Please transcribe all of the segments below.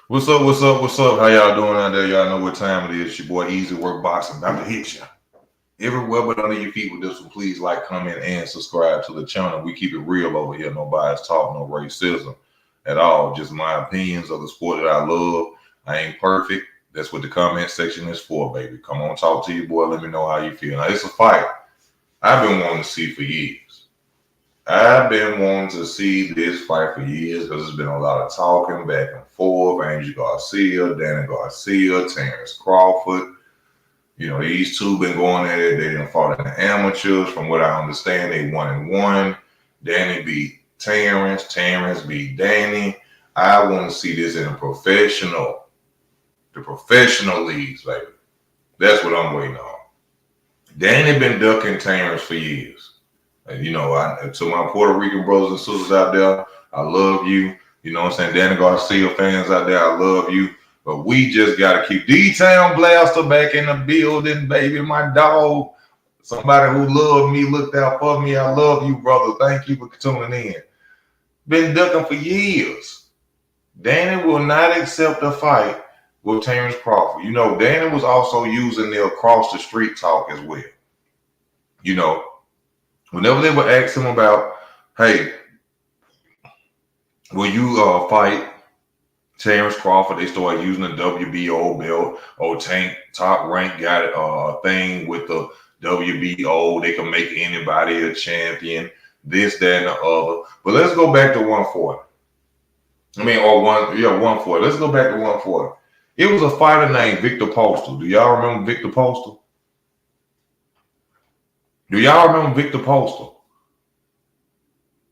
What's up? What's up? What's up? How y'all doing out there? Y'all know what time it is. It's your boy Easy Work Boxing about to hit you everywhere but under your feet with this one. Please like, comment, and subscribe to the channel. We keep it real over here. No bias talk, no racism at all. Just my opinions of the sport that I love. I ain't perfect. That's what the comment section is for, baby. Come on, talk to your boy. Let me know how you feel. Now, it's a fight I've been wanting to see for years. I've been wanting to see this fight for years because there's been a lot of talking back and forth. Angel Garcia, Danny Garcia, Terence Crawford. You know, these two been going at it. They didn't fought in the amateurs. From what I understand, they 1-1. Danny beat Terence. Terence beat Danny. I want to see this in the professional leagues, baby. That's what I'm waiting on. Danny been ducking Terence for years. And, you know, to my Puerto Rican brothers and sisters out there, I love you. You know what I'm saying? Danny Garcia fans out there, I love you. But we just got to keep D-Town Blaster back in the building, baby. My dog, somebody who loved me, looked out for me. I love you, brother. Thank you for tuning in. Been ducking for years. Danny will not accept a fight with Terence Crawford. You know, Danny was also using the across the street talk as well. You know, whenever they would ask him about, hey, will you fight Terence Crawford? They started using the WBO belt. Oh, Tank Top Rank got a thing with the WBO. They can make anybody a champion. This, that, and the other. But let's go back to 140. 140. Let's go back to 140. It was a fighter named Victor Postal. Do y'all remember Victor Postal? Do y'all remember Victor Postal?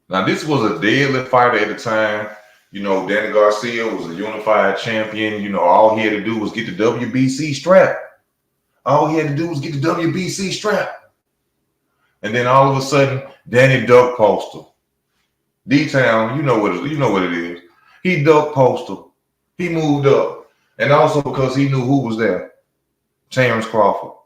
Now, this was a deadly fighter at the time. You know, Danny Garcia was a unified champion. You know, all he had to do was get the WBC strap. All he had to do was get the WBC strap. And then all of a sudden, Danny ducked Postal. D-Town, you know what it is. He ducked Postal. He moved up. And also because he knew who was there. Terence Crawford.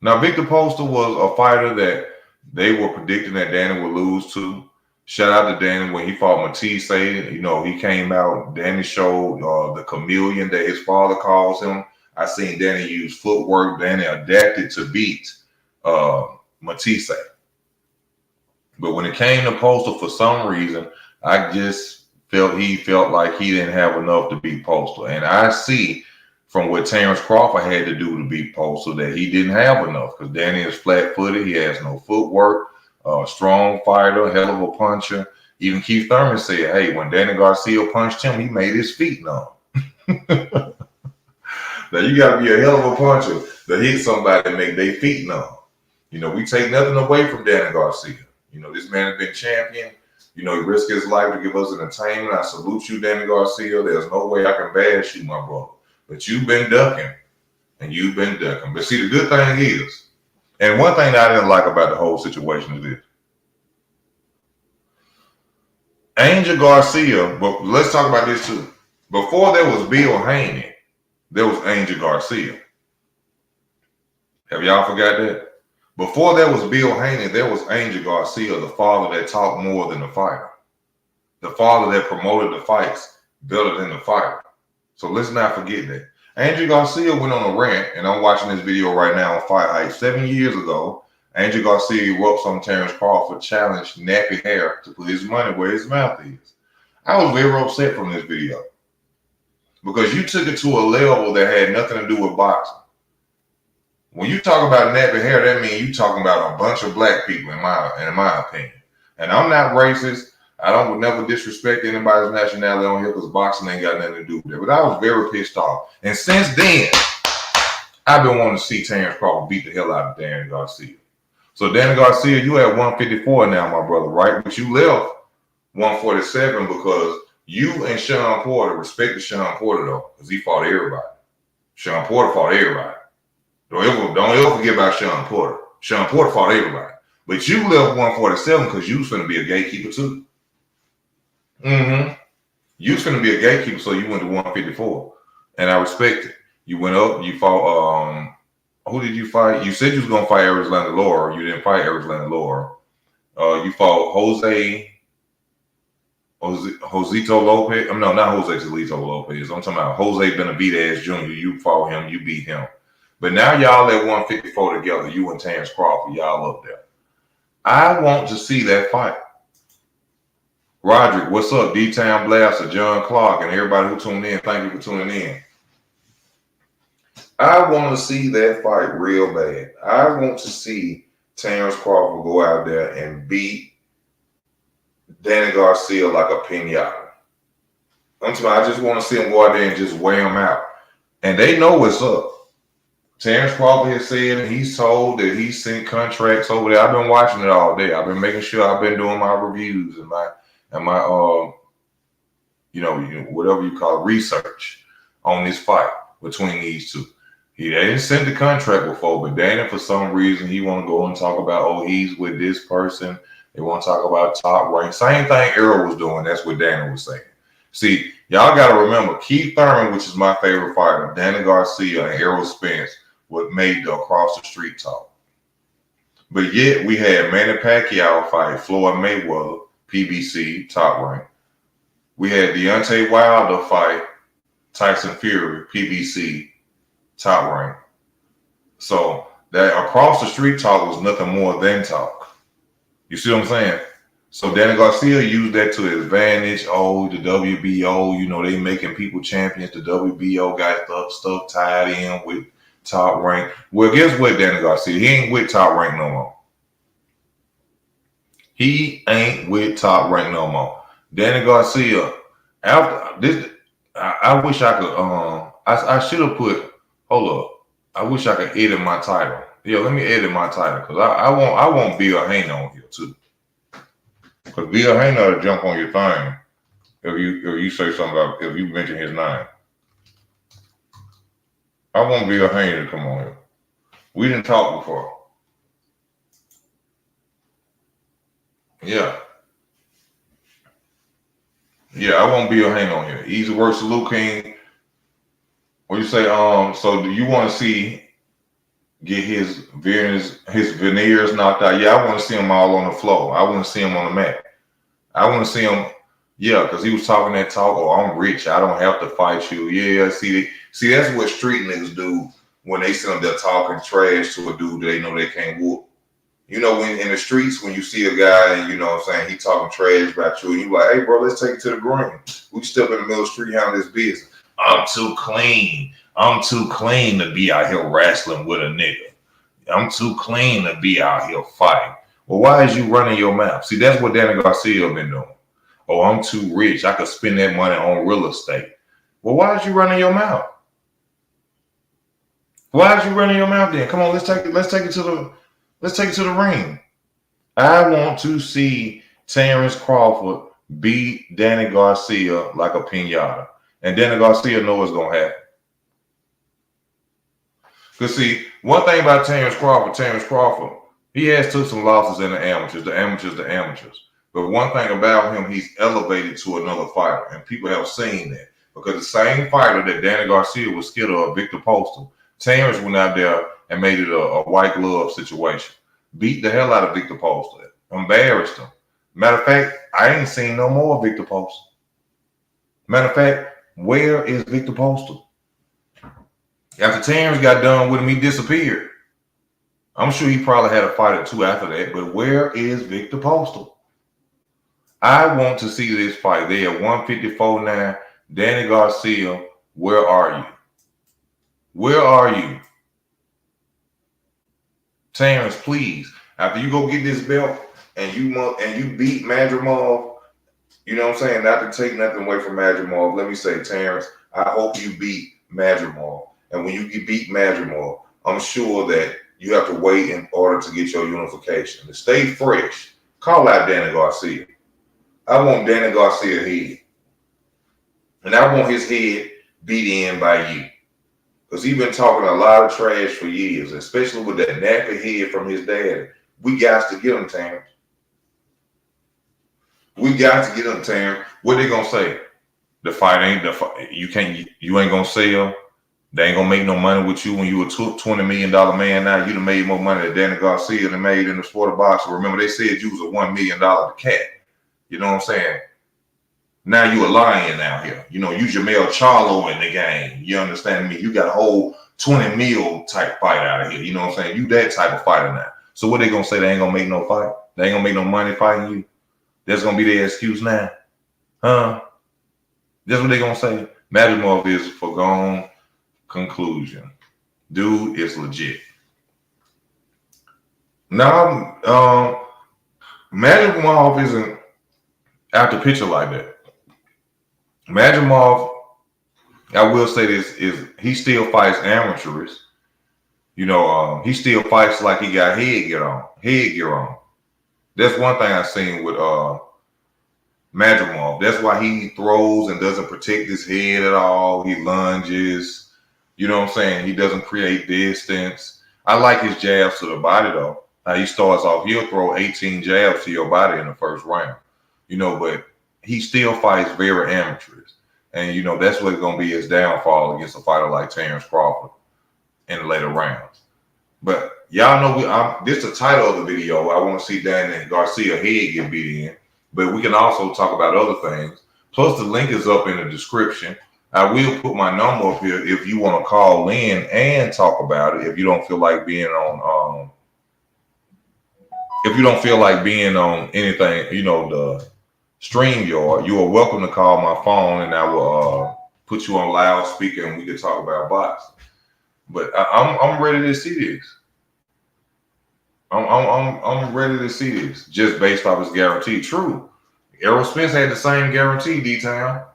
Now, Victor Postal was a fighter that they were predicting that Danny would lose to. Shout out to Danny when he fought Matisse. You know, he came out. Danny showed the chameleon that his father calls him. I seen Danny use footwork. Danny adapted to beat Matisse. But when it came to Postal, for some reason, I just felt like he didn't have enough to beat Postal. And I see from what Terence Crawford had to do to beat Postal that he didn't have enough because Danny is flat-footed. He has no footwork. Strong fighter, hell of a puncher. Even Keith Thurman said, hey, when Danny Garcia punched him, he made his feet numb. Now, you got to be a hell of a puncher to hit somebody and make their feet numb. You know, we take nothing away from Danny Garcia. You know, this man has been champion. You know, he risked his life to give us entertainment. I salute you, Danny Garcia. There's no way I can bash you, my brother. But you've been ducking, and you've been ducking. But see, the good thing is, and one thing that I didn't like about the whole situation is this. Angel Garcia, but let's talk about this too. Before there was Bill Haney, there was Angel Garcia. Have y'all forgot that? Before there was Bill Haney, there was Angel Garcia, the father that talked more than the fighter. The father that promoted the fights better than the fighter. So let's not forget that. Angel Garcia went on a rant, and I'm watching this video right now on Fight Hype. 7 years ago, Angel Garcia erupts on Terence Crawford, challenged nappy hair to put his money where his mouth is. I was very upset from this video because you took it to a level that had nothing to do with boxing. When you talk about nappy hair, that means you talking about a bunch of black people, in my opinion. And I'm not racist. I would never disrespect anybody's nationality on here because boxing ain't got nothing to do with it. But I was very pissed off. And since then, I've been wanting to see Terence Crawford beat the hell out of Danny Garcia. So Danny Garcia, you at 154 now, my brother, right? But you left 147 because you and Sean Porter respected Sean Porter, though, because he fought everybody. Sean Porter fought everybody. Don't ever forget about Sean Porter. Sean Porter fought everybody. But you left 147 because you was going to be a gatekeeper, too. You was going to be a gatekeeper, so you went to 154. And I respect it. You went up, you fought, who did you fight? You said you was going to fight Arizona Laura. You didn't fight Arizona Laura. You fought Jose Josito Lopez. No, not Jose Salito Lopez. I'm talking about Jose Benavidez Jr. You fought him, you beat him. But now y'all at 154 together, you and Terence Crawford, y'all up there. I want to see that fight. Roderick, what's up? D-Town Blaster, John Clark, and everybody who tuned in. Thank you for tuning in. I want to see that fight real bad. I want to see Terence Crawford go out there and beat Danny Garcia like a pinata. I just want to see him go out there and just weigh him out. And they know what's up. Terence Crawford has said and he's told that he sent contracts over there. I've been watching it all day. I've been making sure I've been doing my reviews and my whatever you call it, research on this fight between these two. They didn't send the contract before, but Danny, for some reason, he want to go and talk about, oh, he's with this person. They want to talk about top rank. Same thing Errol was doing. That's what Danny was saying. See, y'all got to remember, Keith Thurman, which is my favorite fighter, Danny Garcia and Errol Spence, what made the across the street talk. But yet we had Manny Pacquiao fight Floyd Mayweather, PBC, top rank. We had Deontay Wilder fight Tyson Fury, PBC, top rank. So that across the street talk was nothing more than talk. You see what I'm saying? So Danny Garcia used that to his advantage. Oh, the WBO, they making people champions. The WBO got stuff tied in with top rank. Well, guess what, Danny Garcia? He ain't with top rank no more. He ain't with top rank no more. Danny Garcia, after this, I wish I could, I should have put, hold up. I wish I could edit my title. Yeah, let me edit my title because I want Bill Hayner on here too. Because Bill Hayner will jump on your thing if you say something about, if you mention his name. I want Bill Hayner to come on here. We didn't talk before. Yeah. Yeah, I want Bill Hayner on here. Easy work, Salute King. What you say? So do you want to see get his veneers knocked out? Yeah, I want to see him all on the floor. I want to see him on the mat. I want to see him, yeah, because he was talking that talk. Oh, I'm rich. I don't have to fight you. Yeah, see, that's what street niggas do when they sit up there talking trash to a dude they know they can't whoop. When in the streets, when you see a guy and he talking trash about you, and you like, hey, bro, let's take it to the green. We step in the middle of the street handling this business. I'm too clean. I'm too clean to be out here wrestling with a nigga. I'm too clean to be out here fighting. Well, why is you running your mouth? See, that's what Danny Garcia been doing. Oh, I'm too rich. I could spend that money on real estate. Well, why is you running your mouth? Why is you running your mouth then? Come on, let's take it to the ring. I want to see Terence Crawford beat Danny Garcia like a pinata. And Danny Garcia knows what's going to happen. Because, see, one thing about Terence Crawford, he has took some losses in the amateurs. But one thing about him, he's elevated to another fighter. And people have seen that. Because the same fighter that Danny Garcia was scared of, Victor Postal, Terence went out there and made it a white glove situation. Beat the hell out of Victor Postal. Embarrassed him. Matter of fact, I ain't seen no more Victor Postal. Matter of fact, where is Victor Postal? After Terence got done with him, he disappeared. I'm sure he probably had a fight or two after that, but where is Victor Postal? I want to see this fight. They at 154 now. Danny Garcia, where are you? Where are you? Terence, please. After you go get this belt and you beat Madrimov, you know what I'm saying? Not to take nothing away from Madrimov, let me say, Terence, I hope you beat Madrimov. And when you beat Madrimov, I'm sure that you have to wait in order to get your unification. To stay fresh, call out Danny Garcia. I want Danny Garcia head. And I want his head beat in by you. Because he's been talking a lot of trash for years, especially with that nappy head from his dad. We got to get him, Terence. We got to get him, Terence. What they gonna say? The fight ain't the fight. You ain't gonna sell. They ain't gonna make no money with you when you a $20 million man. Now you done made more money than Danny Garcia done made in the sport of boxing. Remember, they said you was a $1 million cat. You know what I'm saying? Now you a lion out here. You Jamel Charlo in the game. You understand me? You got a whole 20 mil type fight out of here. You know what I'm saying? You that type of fighter now. So what they gonna say? They ain't gonna make no fight? They ain't gonna make no money fighting you? That's gonna be their excuse now? Huh? That's what they gonna say? Magimov is a foregone conclusion. Dude is legit. Now, Magimov isn't out the picture like that. Magimov, I will say this, is he still fights amateurs. He still fights like he got headgear on. That's one thing I've seen with Magimov. That's why he throws and doesn't protect his head at all. He lunges. You know what I'm saying? He doesn't create distance. I like his jabs to the body, though. How he starts off, he'll throw 18 jabs to your body in the first round. But he still fights very amateurs. And, that's what's going to be his downfall against a fighter like Terence Crawford in the later rounds. But y'all know this is the title of the video. I want to see Dan and Garcia head get beat in. But we can also talk about other things. Plus, the link is up in the description. I will put my number up here if you want to call in and talk about it. If you don't feel like being on, anything, the StreamYard, you are welcome to call my phone, and I will put you on loudspeaker, and we can talk about boxing. But I'm ready to see this. I'm ready to see this just based off his guarantee. True, Errol Spence had the same guarantee, D-Town.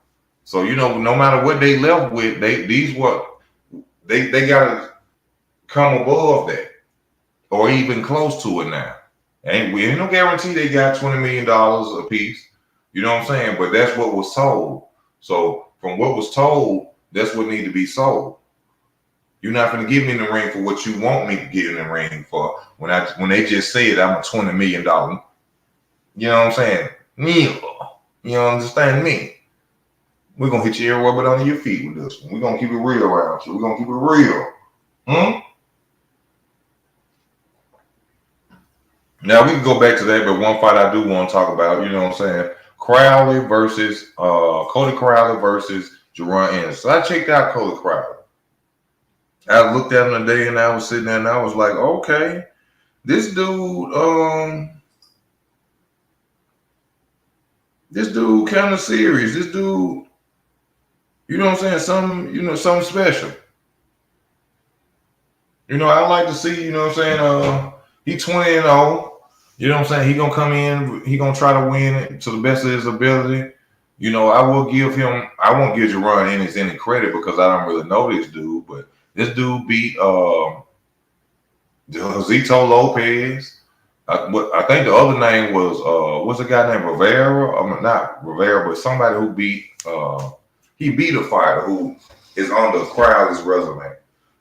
So no matter what they left with, they gotta come above that or even close to it now. Ain't no guarantee they got $20 million a piece. You know what I'm saying? But that's what was told. So from what was told, that's what need to be sold. You're not going to give me in the ring for what you want me to get in the ring for. When they just said I'm a $20 million, you know what I'm saying? You understand me? We're going to hit you everywhere but under your feet with this one. We're going to keep it real around you. We're going to keep it real. Now we can go back to that, but one fight I do want to talk about, you know what I'm saying? Cody Crowley versus Jerron Ennis. So I checked out Cody Crowley. I looked at him today and I was sitting there and I was like, okay, this dude kind of serious. This dude, you know what I'm saying? Something special. I like to see, you know what I'm saying? He's 20-0. You know what I'm saying? He gonna come in, he gonna try to win it to the best of his ability. I won't give Jerron Ennis any credit because I don't really know this dude, but this dude beat Zito Lopez. I think the other name was what's the guy named Rivera? Not Rivera, but somebody who beat he beat a fighter who is on the Crowley's resume.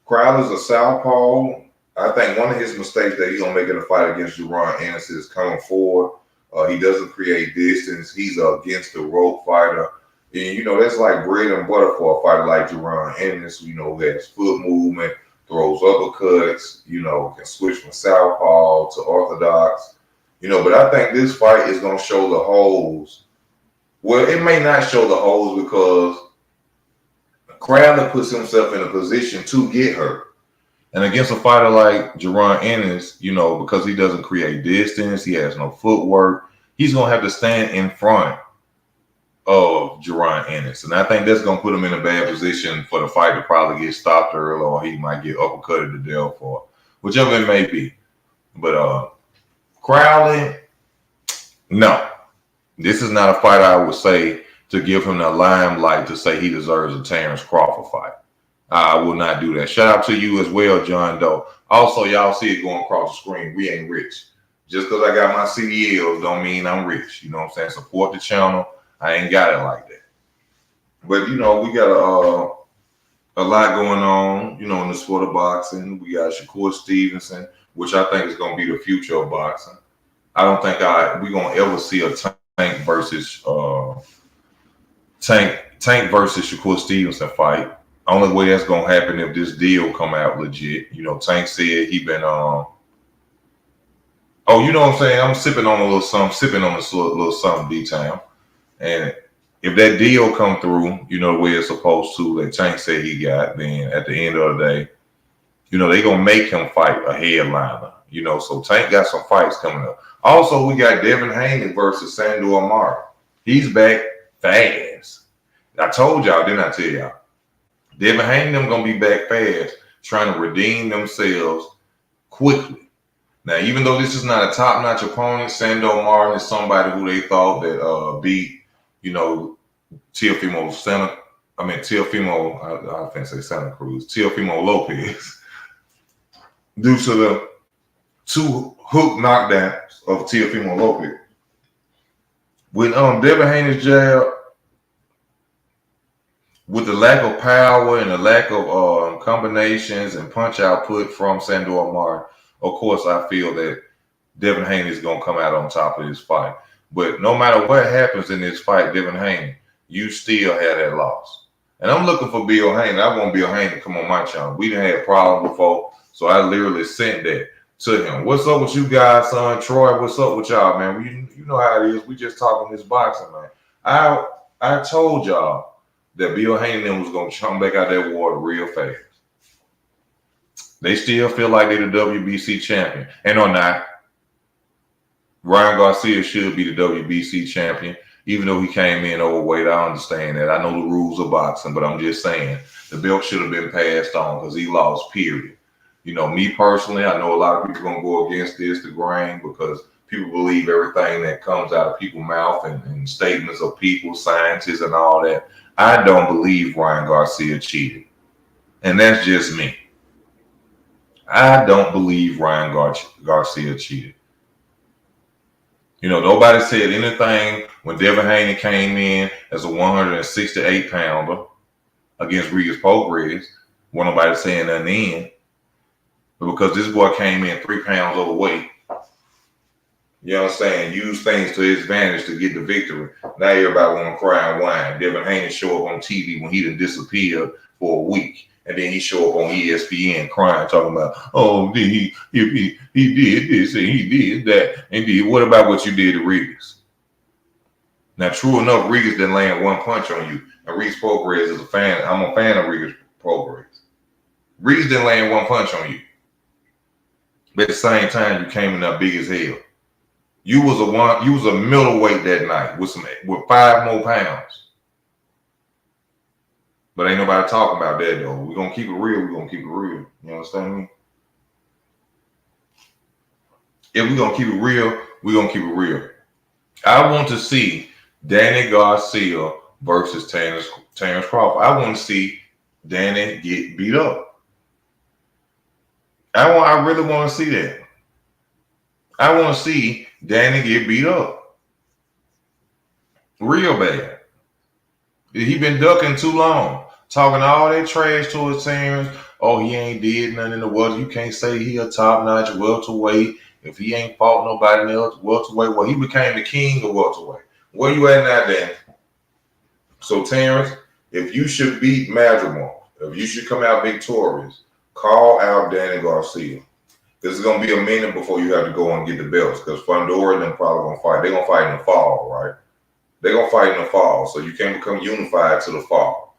Crowley's a southpaw. I think one of his mistakes that he's gonna make in a fight against Jerron Ennis is coming forward. He doesn't create distance. He's against the rope fighter. And, that's like bread and butter for a fighter like Jerron Ennis, who has foot movement, throws uppercuts, can switch from southpaw to orthodox. But I think this fight is going to show the holes. Well, it may not show the holes because Crowley puts himself in a position to get hurt. And against a fighter like Jerron Ennis, because he doesn't create distance, he has no footwork, he's going to have to stand in front of Jerron Ennis. And I think that's going to put him in a bad position for the fight to probably get stopped early, or he might get uppercutted to death, or whichever it may be. But Crowley, no. This is not a fight I would say to give him the limelight to say he deserves a Terence Crawford fight. I will not do that. Shout out to you as well, John Doe. Also, y'all see it going across the screen. We ain't rich. Just because I got my CDLs don't mean I'm rich. You know what I'm saying? Support the channel. I ain't got it like that. But, we got a lot going on, in the sport of boxing. We got Shakur Stevenson, which I think is going to be the future of boxing. I don't think we're going to ever see a Tank versus Shakur Stevenson fight. Only way that's gonna happen if this deal come out legit. Tank said he been you know what I'm saying? I'm sipping on a little something, D-Town. And if that deal come through, you know, the way it's supposed to, that Tank said he got, then at the end of the day, you know, they gonna make him fight a headliner. You know, so Tank got some fights coming up. Also, we got Devin Haney versus Sandor Martin. He's back fast. I told y'all, didn't I tell y'all? Devin Haney them gonna be back fast, trying to redeem themselves quickly. Now, even though this is not a top-notch opponent, Sandor Martin is somebody who they thought that beat, you know, Teofimo I can't say Santa Cruz, Teofimo Lopez, due to the 2 hook knockdowns of Teofimo Lopez. With Devin Haney's jab, with the lack of power and the lack of combinations and punch output from Sandor Martin, of course, I feel that Devin Haney is going to come out on top of this fight. But no matter what happens in this fight, Devin Haney, you still had that loss. And I'm looking for Bill Haney. I want Bill Haney to come on my channel. We done had problems before, so I literally sent that to him. What's up with you guys, son? Troy, what's up with y'all, man? You know how it is. We just talking this boxing, man. I told y'all that Bill Haney was going to jump back out that water real fast. They still feel like they're the WBC champion. And or not. Ryan Garcia should be the WBC champion, even though he came in overweight. I understand that. I know the rules of boxing, but I'm just saying the belt should have been passed on because he lost, period. You know, me personally, I know a lot of people going to go against this, the grain, because people believe everything that comes out of people's mouth and statements of people, scientists, and all that. I don't believe Ryan Garcia cheated. And that's just me. I don't believe Ryan Garcia cheated. You know, nobody said anything when Devin Haney came in as a 168-pounder against Regis Prograis. Wasn't nobody saying nothing then. But because this boy came in 3 pounds overweight, you understand, use things to his advantage to get the victory. Now everybody want to cry and whine. Devin Haney show up on TV when he done disappeared for a week. And then he show up on ESPN crying, talking about, oh, he did this and he did that. And did what about what you did to Regis? Now, true enough, Regis didn't land one punch on you. And Regis Prograis is a fan. I'm a fan of Regis Prograis. Regis didn't land one punch on you. But at the same time, you came in there big as hell. You was a middleweight that night with 5 more pounds. But ain't nobody talking about that, though. We're going to keep it real. We're going to keep it real. You understand me? If we're going to keep it real, we're going to keep it real. I want to see Danny Garcia versus Terence Crawford. I want to see Danny get beat up. I really want to see that. I want to see Danny get beat up. Real bad. He been ducking too long, talking all that trash to his Terence. Oh, he ain't did nothing in the world. You can't say he a top-notch welterweight if he ain't fought nobody else welterweight. Well, he became the king of welterweight. Where you at now, Danny? So, Terence, if you should beat Madrigal, if you should come out victorious, call out Danny Garcia. This is going to be a minute before you have to go and get the belts because Fundora and them probably going to fight. They're going to fight in the fall, right? They're going to fight in the fall, so you can't become unified to the fall.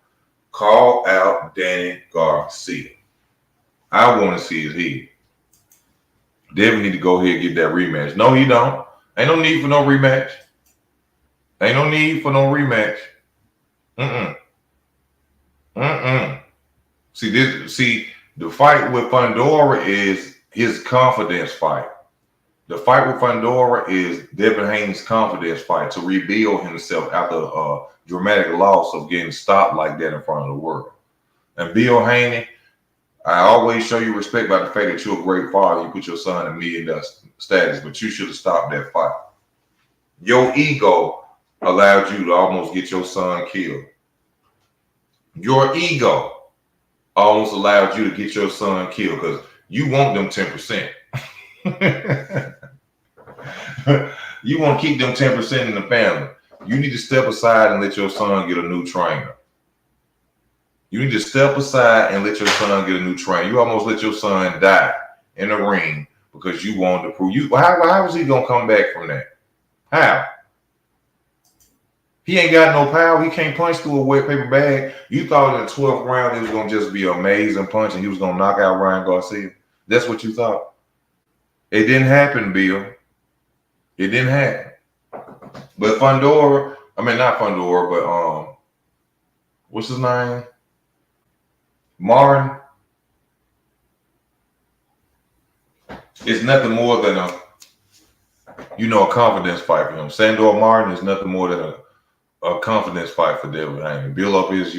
Call out Danny Garcia. I want to see his head. Devin need to go ahead and get that rematch. No, he don't. Ain't no need for no rematch. Ain't no need for no rematch. See, the fight with Fundora is his confidence fight. The fight with Fundora is Devin Haney's confidence fight to rebuild himself after a dramatic loss of getting stopped like that in front of the world. And Bill Haney, I always show you respect by the fact that you're a great father. You put your son in million status, but you should have stopped that fight. Your ego allowed you to almost get your son killed. Your ego almost allowed you to get your son killed because you want them 10%. You want to keep them 10% in the family. You need to step aside and let your son get a new trainer. You need to step aside and let your son get a new trainer. You almost let your son die in the ring because you wanted to prove you. How is he gonna come back from that? How? He ain't got no power. He can't punch through a wet paper bag. You thought in the 12th round he was gonna just be an amazing punch and he was gonna knock out Ryan Garcia. That's what you thought. It didn't happen, Bill. It didn't happen. But Fundora, I mean not Fundora, but what's his name? Martin. It's nothing more than a confidence fight for him. Sandor Martin is nothing more than a confidence fight for Devin Haney. Build up his,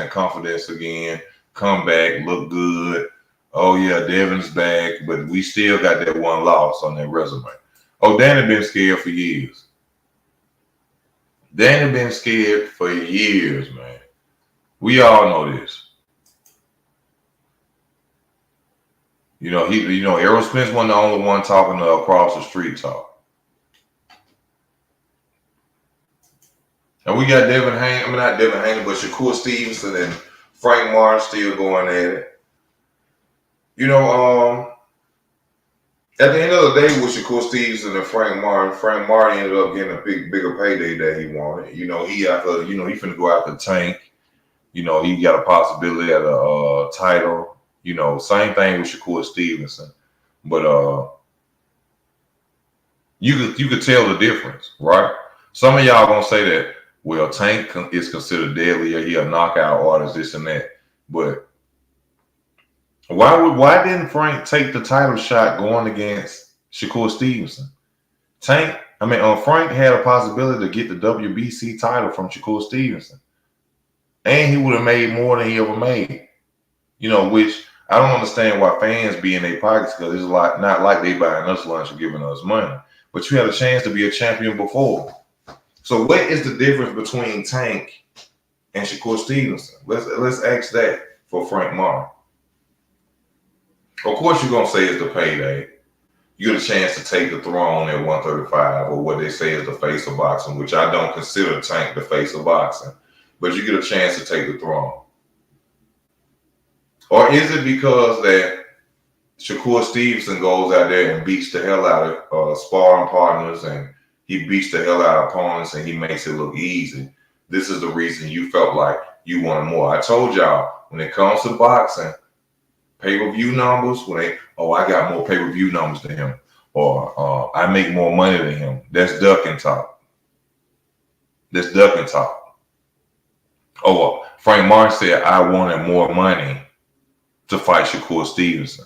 confidence again, come back, look good. Oh yeah, Devin's back, but we still got that one loss on that resume. Oh, Danny been scared for years. Danny been scared for years, man. We all know this. Errol Spence wasn't the only one talking across the street talk. And we got Devin Haney, not Devin Haney, but Shakur Stevenson and Frank Martin still going at it. At the end of the day with Shakur Stevenson and Frank Martin ended up getting a bigger payday that he wanted. He finna go after Tank. He got a possibility at a title. Same thing with Shakur Stevenson. But you could tell the difference, right? Some of y'all gonna say that, well, Tank is considered deadly or he a knockout artist, this and that. But why didn't Frank take the title shot going against Shakur Stevenson? Frank had a possibility to get the WBC title from Shakur Stevenson. And he would have made more than he ever made. Which I don't understand why fans be in their pockets, because it's not like they buying us lunch or giving us money. But you had a chance to be a champion before. So what is the difference between Tank and Shakur Stevenson? Let's ask that for Frank Martin. Of course, you're going to say it's the payday. You get a chance to take the throne at 135, or what they say is the face of boxing, which I don't consider Tank the face of boxing. But you get a chance to take the throne. Or is it because that Shakur Stevenson goes out there and beats the hell out of sparring partners, and he beats the hell out of opponents, and he makes it look easy? This is the reason you felt like you wanted more. I told y'all, when it comes to boxing, pay-per-view numbers, I got more pay-per-view numbers than him, or I make more money than him. That's duck and talk. That's duck and talk. Oh, Frank Martin said, I wanted more money to fight Shakur Stevenson.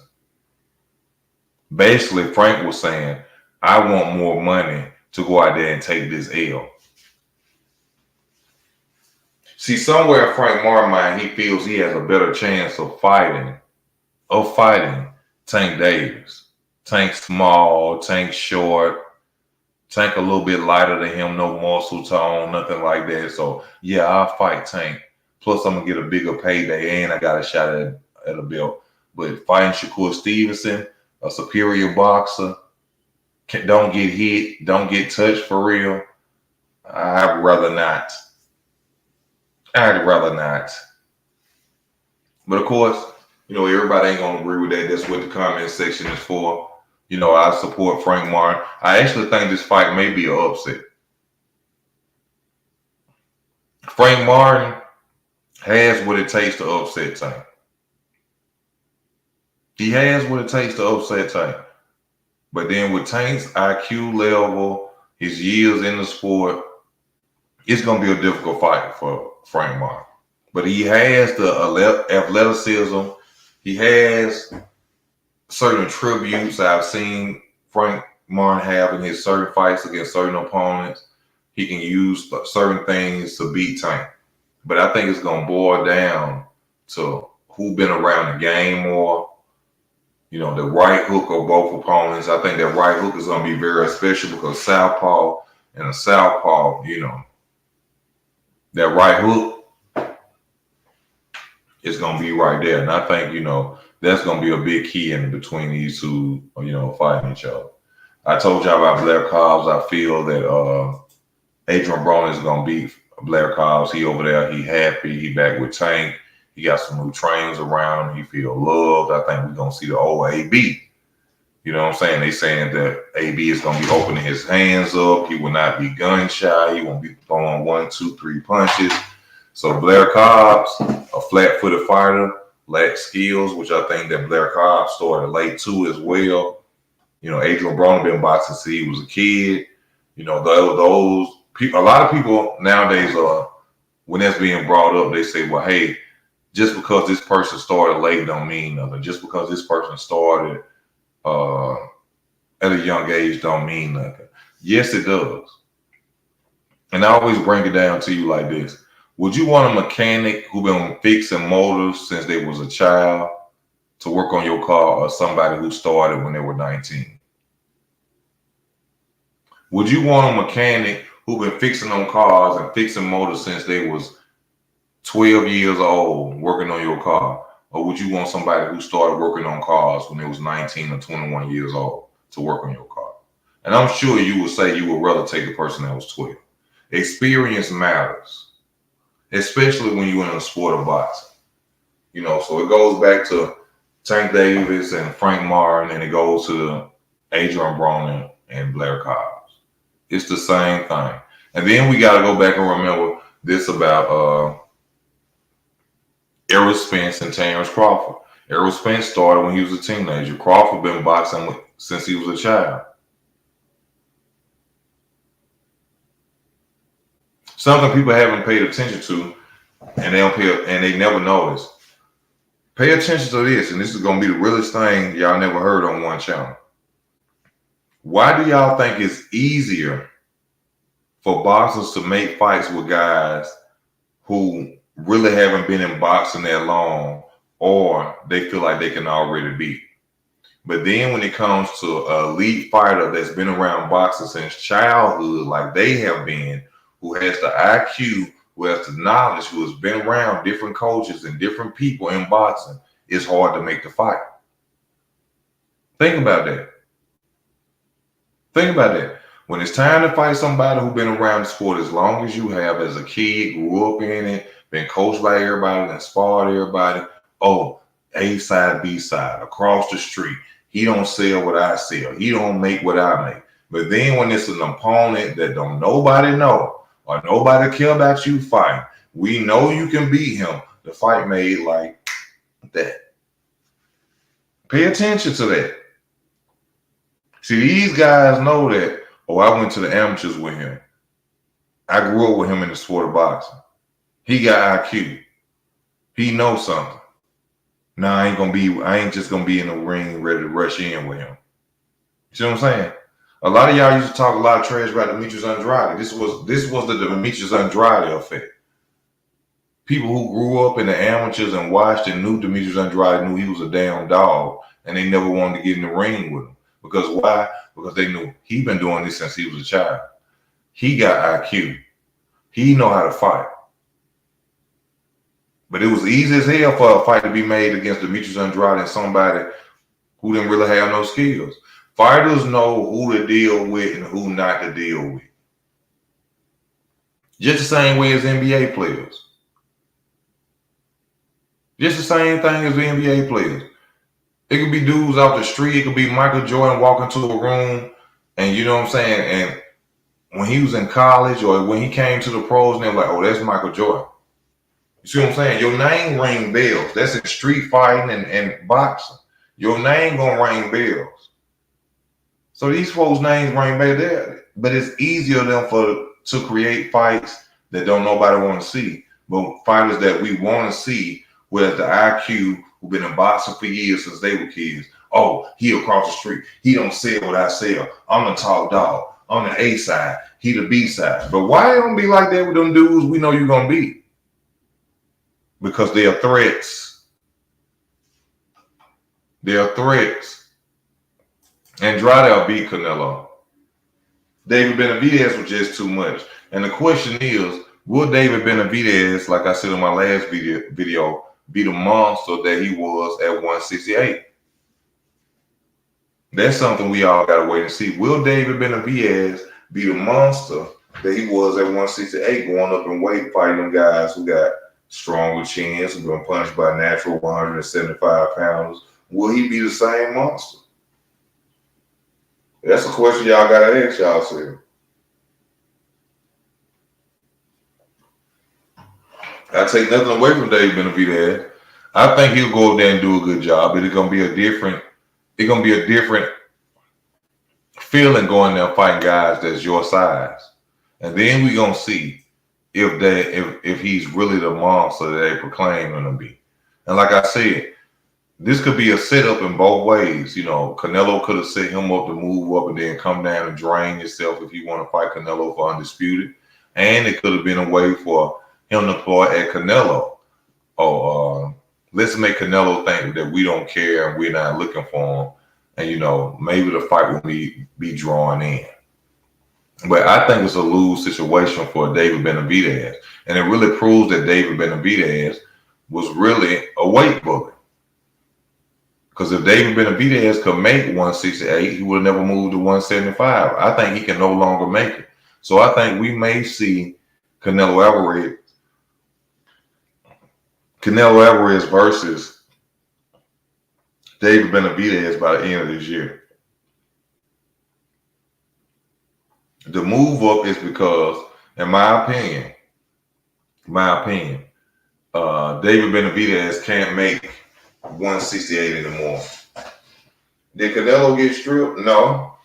Basically, Frank was saying, I want more money to go out there and take this L. See, somewhere in Frank Martin's mind, he feels he has a better chance of fighting Tank Davis. Tank small, Tank short, Tank a little bit lighter than him, no muscle tone, nothing like that. So, yeah, I'll fight Tank. Plus, I'm going to get a bigger payday, and I got a shot at a belt. But fighting Shakur Stevenson, a superior boxer, don't get hit, don't get touched for real, I'd rather not. But, of course, everybody ain't going to agree with that. That's what the comment section is for. I support Frank Martin. I actually think this fight may be an upset. Frank Martin has what it takes to upset Tank. He has what it takes to upset Tank. But then with Tank's IQ level, his years in the sport, it's going to be a difficult fight for Frank Martin. But he has the athleticism. He has certain attributes I've seen Frank Martin have in his certain fights against certain opponents. He can use certain things to beat Tank. But I think it's going to boil down to who been around the game more. The right hook of both opponents. I think that right hook is going to be very special because southpaw and a southpaw, that right hook is going to be right there. And I think, that's going to be a big key in between these two, fighting each other. I told y'all about Blair Cobbs. I feel that Adrian Broner is going to beat Blair Cobbs. He over there. He happy. He back with Tank. He got some new trainers around. He feel loved. I think we're going to see the old AB. You know what I'm saying? They saying that AB is gonna be opening his hands up. He will not be gun shy. He won't be throwing 1, 2, 3 punches. So Blair Cobbs, a flat-footed fighter, lacks skills, which I think that Blair Cobbs started late too as well. You know, Adrian Broner been boxing since he was a kid. You know, those people. A lot of people nowadays are when that's being brought up, they say, "Well, hey, just because this person started late don't mean nothing. Just because this person started at a young age don't mean nothing." Yes, it does. And I always bring it down to you like this. Would you want a mechanic who been fixing motors since they was a child to work on your car, or somebody who started when they were 19? Would you want a mechanic who been fixing on cars and fixing motors since they was 12 years old working on your car? Or would you want somebody who started working on cars when they was 19 or 21 years old to work on your car? And I'm sure you would say you would rather take a person that was 12. Experience matters, especially when you're in the sport of boxing. You know, so it goes back to Tank Davis and Frank Martin, and it goes to Adrian Broner and Blair Cobbs. It's the same thing. And then we got to go back and remember this about Errol Spence and Terence Crawford. Errol Spence started when he was a teenager. Crawford been boxing since he was a child. Something people haven't paid attention to, and they never notice. Pay attention to this, and this is gonna be the realest thing y'all never heard on one channel. Why do y'all think it's easier for boxers to make fights with guys who really haven't been in boxing that long, or they feel like they can already beat? But then when it comes to an elite fighter that's been around boxing since childhood, like they have been, who has the IQ, who has the knowledge, who has been around different coaches and different people in boxing, it's hard to make the fight. Think about that. Think about that. When it's time to fight somebody who's been around the sport as long as you have, as a kid, grew up in it, been coached by everybody, and sparred everybody. Oh, A side, B side, across the street. He don't sell what I sell. He don't make what I make. But then when it's an opponent that don't nobody know, or nobody care about you fighting, we know you can beat him. The fight made like that. Pay attention to that. See, these guys know that, oh, I went to the amateurs with him. I grew up with him in the sport of boxing. He got IQ. He knows something. Now I ain't just gonna be in the ring ready to rush in with him. You see what I'm saying? A lot of y'all used to talk a lot of trash about Demetrius Andrade. This was the Demetrius Andrade effect. People who grew up in the amateurs and watched and knew Demetrius Andrade knew he was a damn dog, and they never wanted to get in the ring with him. Because why? Because they knew he been doing this since he was a child. He got IQ. He know how to fight. But it was easy as hell for a fight to be made against Demetrius Andrade and somebody who didn't really have no skills. Fighters know who to deal with and who not to deal with. Just the same way as NBA players. Just the same thing as the NBA players. It could be dudes off the street. It could be Michael Jordan walking to a room, and you know what I'm saying? And when he was in college or when he came to the pros, and they're like, oh, that's Michael Jordan. You see what I'm saying? Your name ring bells. That's in street fighting and boxing. Your name gonna ring bells. So these folks' names ring bells, but it's easier than to create fights that don't nobody want to see, but fighters that we want to see, who has the IQ, who've been in boxing for years since they were kids. Oh, he across the street. He don't sell what I sell. I'm the top dog. I'm the A side. He the B side. But why it don't be like that with them dudes we know you're gonna beat? Because they are threats. They are threats. Andrade beat Canelo. David Benavidez was just too much. And the question is, will David Benavidez, like I said in my last video, be the monster that he was at 168? That's something we all got to wait and see. Will David Benavidez be the monster that he was at 168, going up in weight, fighting them guys who got stronger chins, who been punished by natural 175 pounds? Will he be the same monster? That's a question y'all gotta ask y'all. I take nothing away from Dave Benavidez. I think he'll go up there and do a good job. It's gonna be a different. It's gonna be a different feeling going there fighting guys that's your size, and then we gonna see if he's really the monster that they proclaim him to be. And like I said, this could be a setup in both ways. You know, Canelo could have set him up to move up and then come down and drain yourself if you want to fight Canelo for undisputed. And it could have been a way for him to ploy at Canelo. Oh, let's make Canelo think that we don't care and we're not looking for him. And, you know, maybe the fight will be drawn in. But I think it's a lose situation for David Benavidez. And it really proves that David Benavidez was really a weight bully. Because if David Benavidez could make 168, he would have never moved to 175. I think he can no longer make it. So I think we may see Canelo Alvarez versus David Benavidez by the end of this year. The move up is because, in my opinion, David Benavidez can't make 168 anymore. Did Canelo get stripped? No.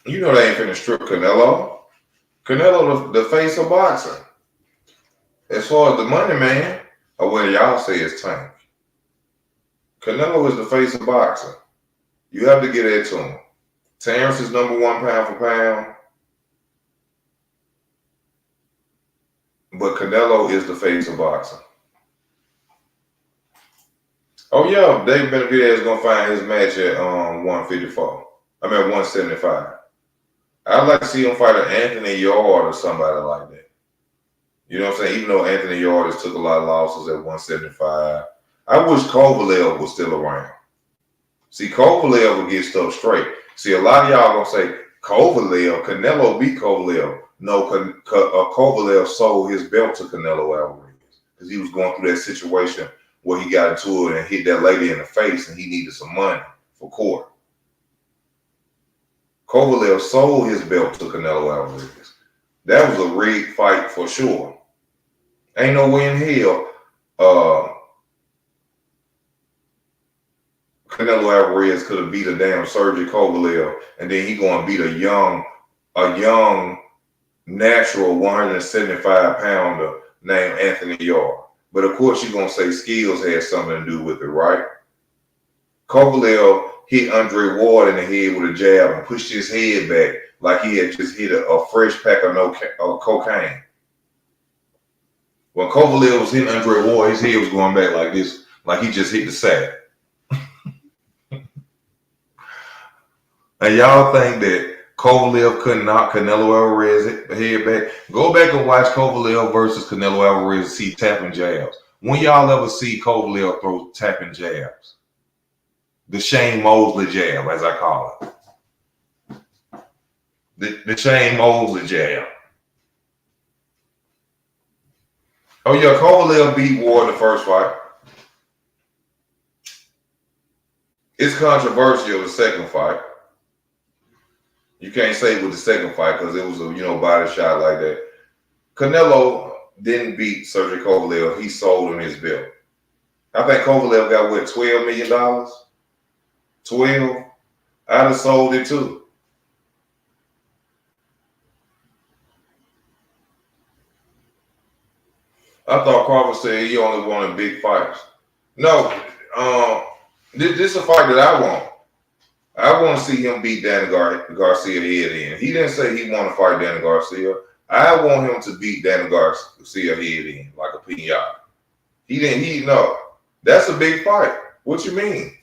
You know they ain't finna strip Canelo. Canelo the face of boxing. As far as the money man, or what y'all say is Tank. Canelo is the face of boxing. You have to get that to him. Terence is number one pound for pound. But Canelo is the face of boxing. Oh yeah, David Benavidez is gonna find his match at 154. 175. I'd like to see him fight an Anthony Yard or somebody like that. You know what I'm saying? Even though Anthony Yard has took a lot of losses at 175. I wish Kovalev was still around. See, Kovalev would get stuff straight. See, a lot of y'all gonna say Kovalev, Canelo beat Kovalev. No, Kovalev sold his belt to Canelo Alvarez because he was going through that situation where he got into it and hit that lady in the face and he needed some money for court. Kovalev sold his belt to Canelo Alvarez. That was a rigged fight for sure. Ain't no way in hell Canelo Alvarez could have beat a damn Sergey Kovalev and then he going to beat a young natural 175 pounder named Anthony Yard. But of course you're going to say skills had something to do with it, right? Kovalev hit Andre Ward in the head with a jab and pushed his head back like he had just hit a fresh pack of cocaine. When Kovalev was hitting Andre Ward, his head was going back like this, like he just hit the sack. And y'all think that Kovalev couldn't knock Canelo Alvarez's head back? Go back and watch Kovalev versus Canelo Alvarez and see tapping jabs. When y'all ever see Kovalev throw tapping jabs? The Shane Mosley jab, as I call it. The Shane Mosley jab. Oh yeah, Kovalev beat Ward the first fight. It's controversial the second fight. You can't say with the second fight because it was a body shot like that. Canelo didn't beat Sergey Kovalev. He sold him his belt. I think Kovalev got what, $12 million? 12? I'd have sold it too. I thought Crawford said he only wanted big fights. No, this is a fight that I want. I want to see him beat Danny Garcia head in. He didn't say he want to fight Danny Garcia. I want him to beat Danny Garcia head in like a pinata. No. That's a big fight. What you mean?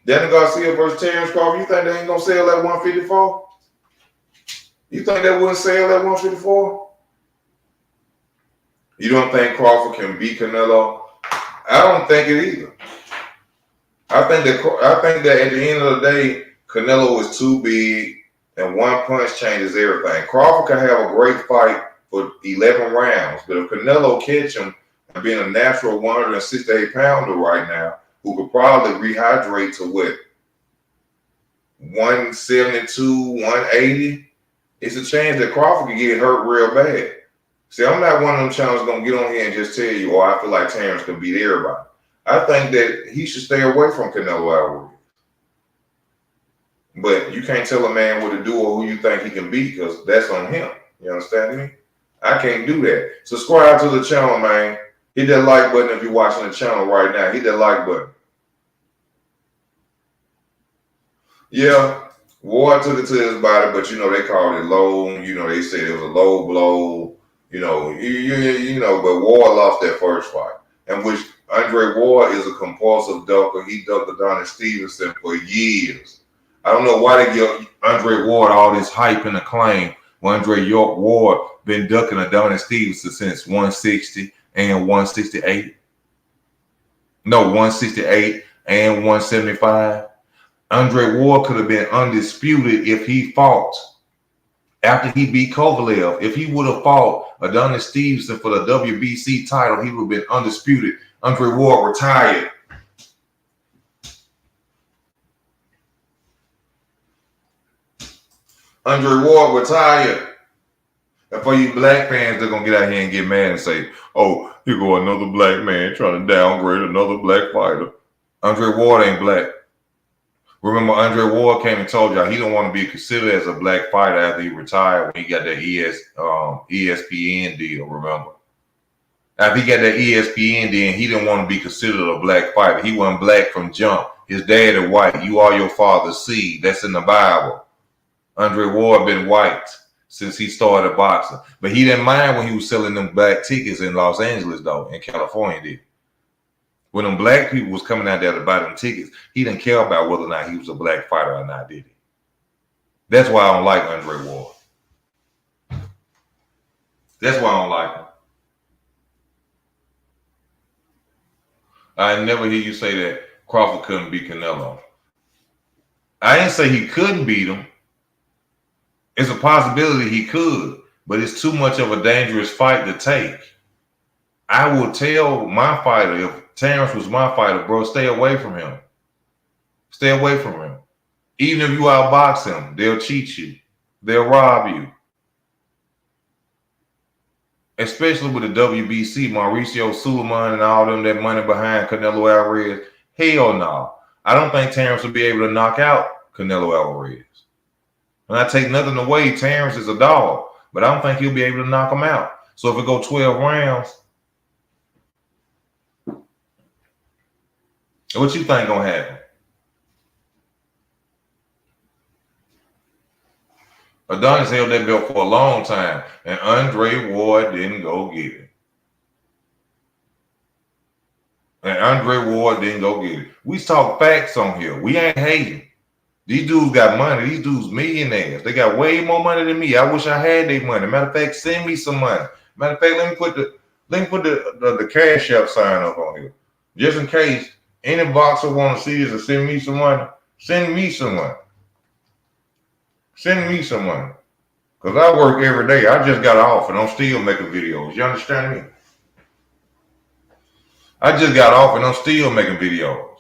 Danny Garcia versus Terence Crawford, you think they ain't going to sell at 154? You think they wouldn't sell at 154? You don't think Crawford can beat Canelo? I don't think it either. I think that at the end of the day, Canelo is too big, and one punch changes everything. Crawford can have a great fight for 11 rounds, but if Canelo catch him and being a natural 168 pounder right now, who could probably rehydrate to what, 172, 180, it's a chance that Crawford could get hurt real bad. See, I'm not one of them channels gonna get on here and just tell you, oh, I feel like Terence can beat everybody. I think that he should stay away from Canelo Alvarez. But you can't tell a man what to do or who you think he can beat because that's on him. You understand me? I can't do that. Subscribe to the channel, man. Hit that like button if you're watching the channel right now. Hit that like button. Yeah, Ward took it to his body, but you know they called it low. You know they said it was a low blow. You know, but Ward lost that first fight, and which Andre Ward is a compulsive ducker. He ducked Adonis Stevenson for years. I don't know why they give Andre Ward all this hype and acclaim when Andre Ward been ducking Adonis Stevenson since 160 and 168. No, 168 and 175. Andre Ward could have been undisputed if he fought after he beat Kovalev. If he would have fought Adonis Stevenson for the WBC title, he would have been undisputed. Andre Ward retired. Andre Ward retired. And for you black fans, they're going to get out here and get mad and say, oh, here go another black man trying to downgrade another black fighter. Andre Ward ain't black. Remember, Andre Ward came and told y'all he don't want to be considered as a black fighter after he retired when he got that ESPN deal, remember? After he got that ESPN deal, he didn't want to be considered a black fighter. He wasn't black from jump. His dad is white. You are your father's seed. That's in the Bible. Andre Ward been white since he started boxing. But he didn't mind when he was selling them black tickets in Los Angeles, though, in California did. When them black people was coming out there to buy them tickets, he didn't care about whether or not he was a black fighter or not, did he? That's why I don't like Andre Ward. That's why I don't like him. I never hear you say that Crawford couldn't beat Canelo. I didn't say he couldn't beat him. It's a possibility he could, but it's too much of a dangerous fight to take. I will tell my fighter, if Terence was my fighter, bro, stay away from him. Stay away from him. Even if you outbox him, they'll cheat you. They'll rob you. Especially with the WBC, Mauricio Suleiman and all them that money behind Canelo Alvarez. Hell no. I don't think Terence will be able to knock out Canelo Alvarez. And I take nothing away, Terence is a dog, but I don't think he'll be able to knock him out. So if it go 12 rounds, what you think gonna happen? Adonis held that belt for a long time, and Andre Ward didn't go get it. We talk facts on here. We ain't hating. These dudes got money. These dudes millionaires. They got way more money than me. I wish I had their money. Matter of fact, send me some money. Matter of fact, let me put the Cash App sign up on here. Just in case any boxer want to see this and send me some money, send me some money. Send me some money. Because I work every day. I just got off and I'm still making videos. You understand me? I just got off and I'm still making videos.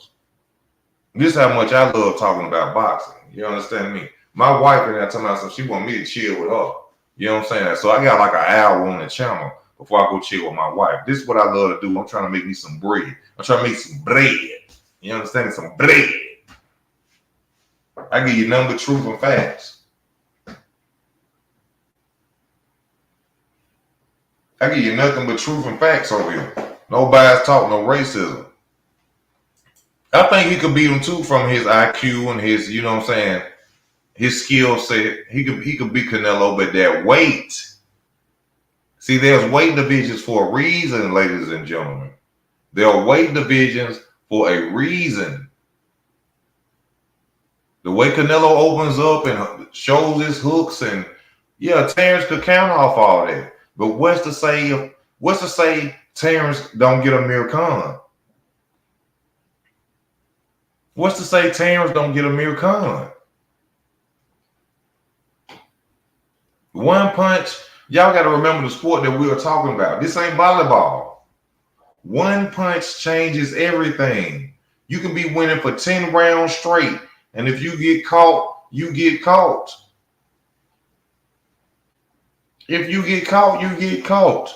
This is how much I love talking about boxing. You understand me? My wife and I talking about something, she want me to chill with her. You know what I'm saying? So I got like an hour on the channel before I go chill with my wife. This is what I love to do. I'm trying to make me some bread. I'm trying to make some bread. You understand? Some bread. I give you nothing but truth and facts. I give you nothing but truth and facts over here. No bias talk, no racism. I think he could beat him too from his IQ and his, you know what I'm saying, his skill set. He could beat Canelo, but that weight. See, there's weight divisions for a reason, ladies and gentlemen. There are weight divisions for a reason. The way Canelo opens up and shows his hooks, and yeah, Terence could count off all that. But what's to say Terence don't get Amir Khan? What's to say Terence don't get Amir Khan? One punch, y'all got to remember the sport that we are talking about. This ain't volleyball. One punch changes everything. You can be winning for 10 rounds straight, and if you get caught you get caught. If you get caught, you get caught.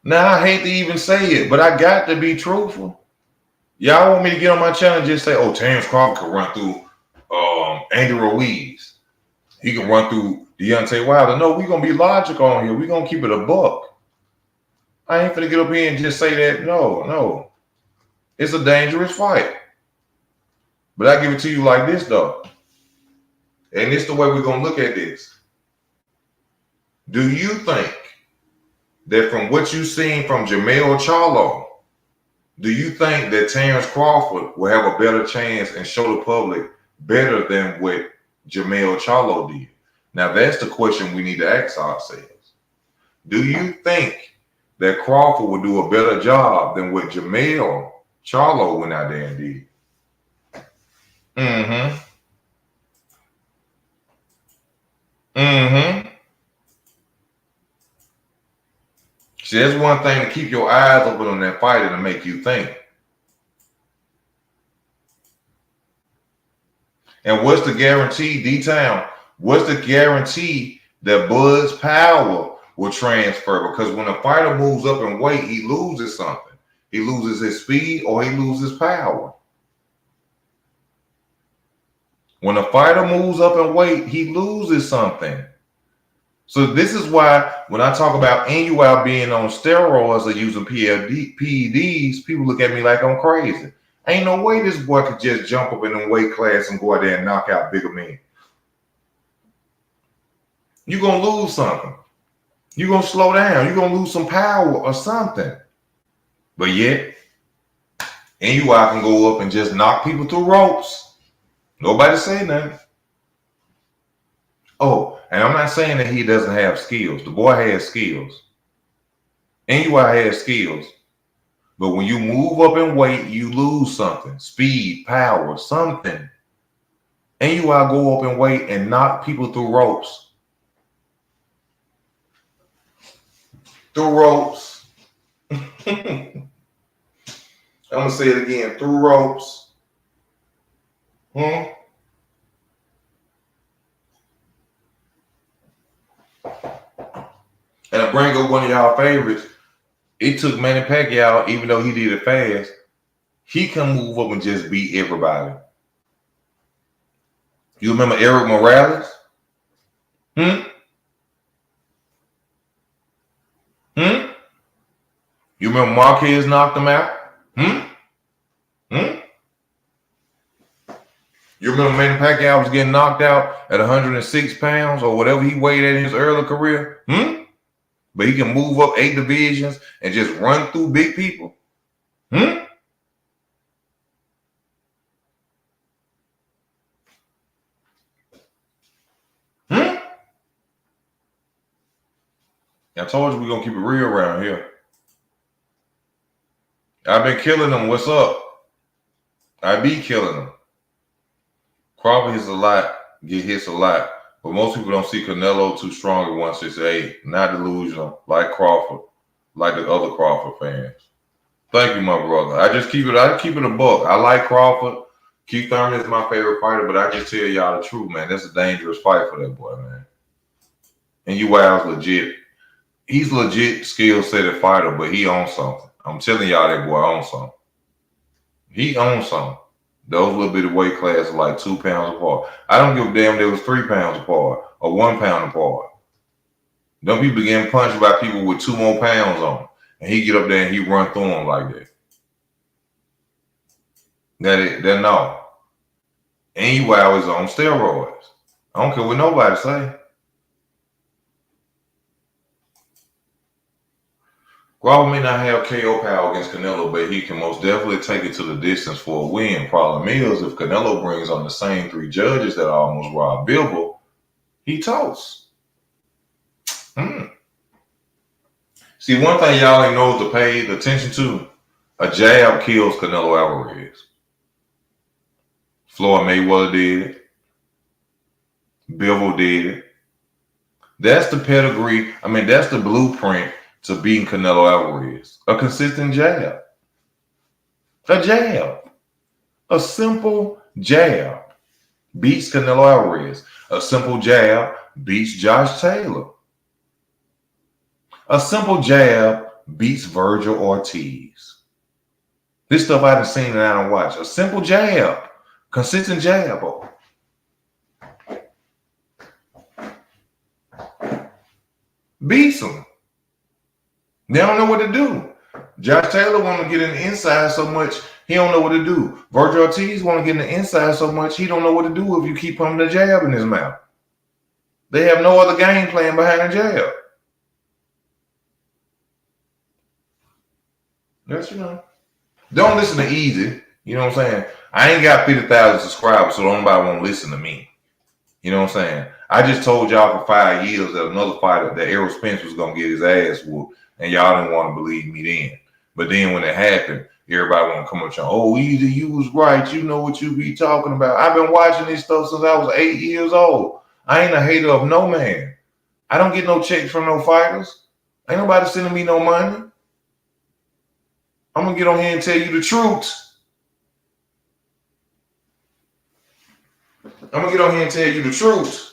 Now, I hate to even say it, but I got to be truthful. Y'all want me to get on my channel and just say, oh, Terence Crawford can run through Andy Ruiz. He can run through Deontay Wilder. No, we're going to be logical on here. We're going to keep it a buck. I ain't finna get up here and just say that. No. It's a dangerous fight. But I give it to you like this, though. And it's the way we're going to look at this. Do you think that from what you've seen from Jermell Charlo, do you think that Terence Crawford will have a better chance and show the public better than what Jermell Charlo did? Now, that's the question we need to ask ourselves. Do you think that Crawford will do a better job than what Jermell Charlo went out there and did? See, that's one thing to keep your eyes open on that fight and to make you think. And what's the guarantee, D-Town? What's the guarantee that Bud's power will transfer? Because when a fighter moves up in weight, he loses something. He loses his speed or he loses power. When a fighter moves up in weight, he loses something. So this is why when I talk about NUI being on steroids or using PEDs, people look at me like I'm crazy. Ain't no way this boy could just jump up in the weight class and go out there and knock out bigger men. You're going to lose something. You're going to slow down. You're going to lose some power or something. But yet, NUI can go up and just knock people through ropes. Nobody say nothing. Oh, and I'm not saying that he doesn't have skills. The boy has skills. NUI has skills. But when you move up in weight, you lose something. Speed, power, something. NUI go up in weight and knock people through ropes. Through ropes. I'm going to say it again. Through ropes. And I bring up one of y'all favorites. It took Manny Pacquiao, even though he did it fast, he can move up and just beat everybody. You remember Eric Morales? You remember Marquez knocked him out? You remember Manny Pacquiao was getting knocked out at 106 pounds or whatever he weighed at in his early career? But he can move up 8 divisions and just run through big people? I told you we're going to keep it real around here. I've been killing them. What's up? I be killing them. Crawford hits a lot, get hits a lot. But most people don't see Canelo too strong at 168. Not delusional, like Crawford, like the other Crawford fans. Thank you, my brother. I keep it a buck. I like Crawford. Keith Thurman is my favorite fighter, but I just tell y'all the truth, man. That's a dangerous fight for that boy, man. And UI's legit. He's legit skill set at fighter, but he owns something. I'm telling y'all that boy owns something. He owns something. Those little bit of weight classes are like 2 pounds apart. I don't give a damn if they was 3 pounds apart or 1 pound apart. Them people getting punched by people with 2 more pounds on them. And he get up there and he run through them like that. That no. And you always on steroids. I don't care what nobody say. Crawford may not have KO power against Canelo, but he can most definitely take it to the distance for a win. Problem is, if Canelo brings on the same 3 judges that almost robbed Bivol, he toasts. See, one thing y'all ain't know to pay attention to, a jab kills Canelo Alvarez. Floyd Mayweather did it. Bivol did it. That's the pedigree. I mean, that's the blueprint to beating Canelo Alvarez. A consistent jab. A jab. A simple jab. beats Canelo Alvarez. A simple jab beats Josh Taylor. A simple jab beats Virgil Ortiz. This stuff I done seen and I don't watch. A simple jab, consistent jab. Beats them. They don't know what to do. Josh Taylor want to get in the inside so much, he don't know what to do. Virgil Ortiz want to get in the inside so much, he don't know what to do if you keep putting the jab in his mouth. They have no other game plan behind the jab. Yes, you know. Don't listen to Easy. You know what I'm saying? I ain't got 50,000 subscribers, so nobody won't listen to me. You know what I'm saying? I just told y'all for 5 years that another fighter, that Errol Spence was going to get his ass whooped, and y'all didn't want to believe me then. But then when it happened, everybody want to come up and say, oh, Easy, you was right. You know what you be talking about. I've been watching this stuff since I was 8 years old. I ain't a hater of no man. I don't get no checks from no fighters. Ain't nobody sending me no money. I'm going to get on here and tell you the truth. I'm going to get on here and tell you the truth.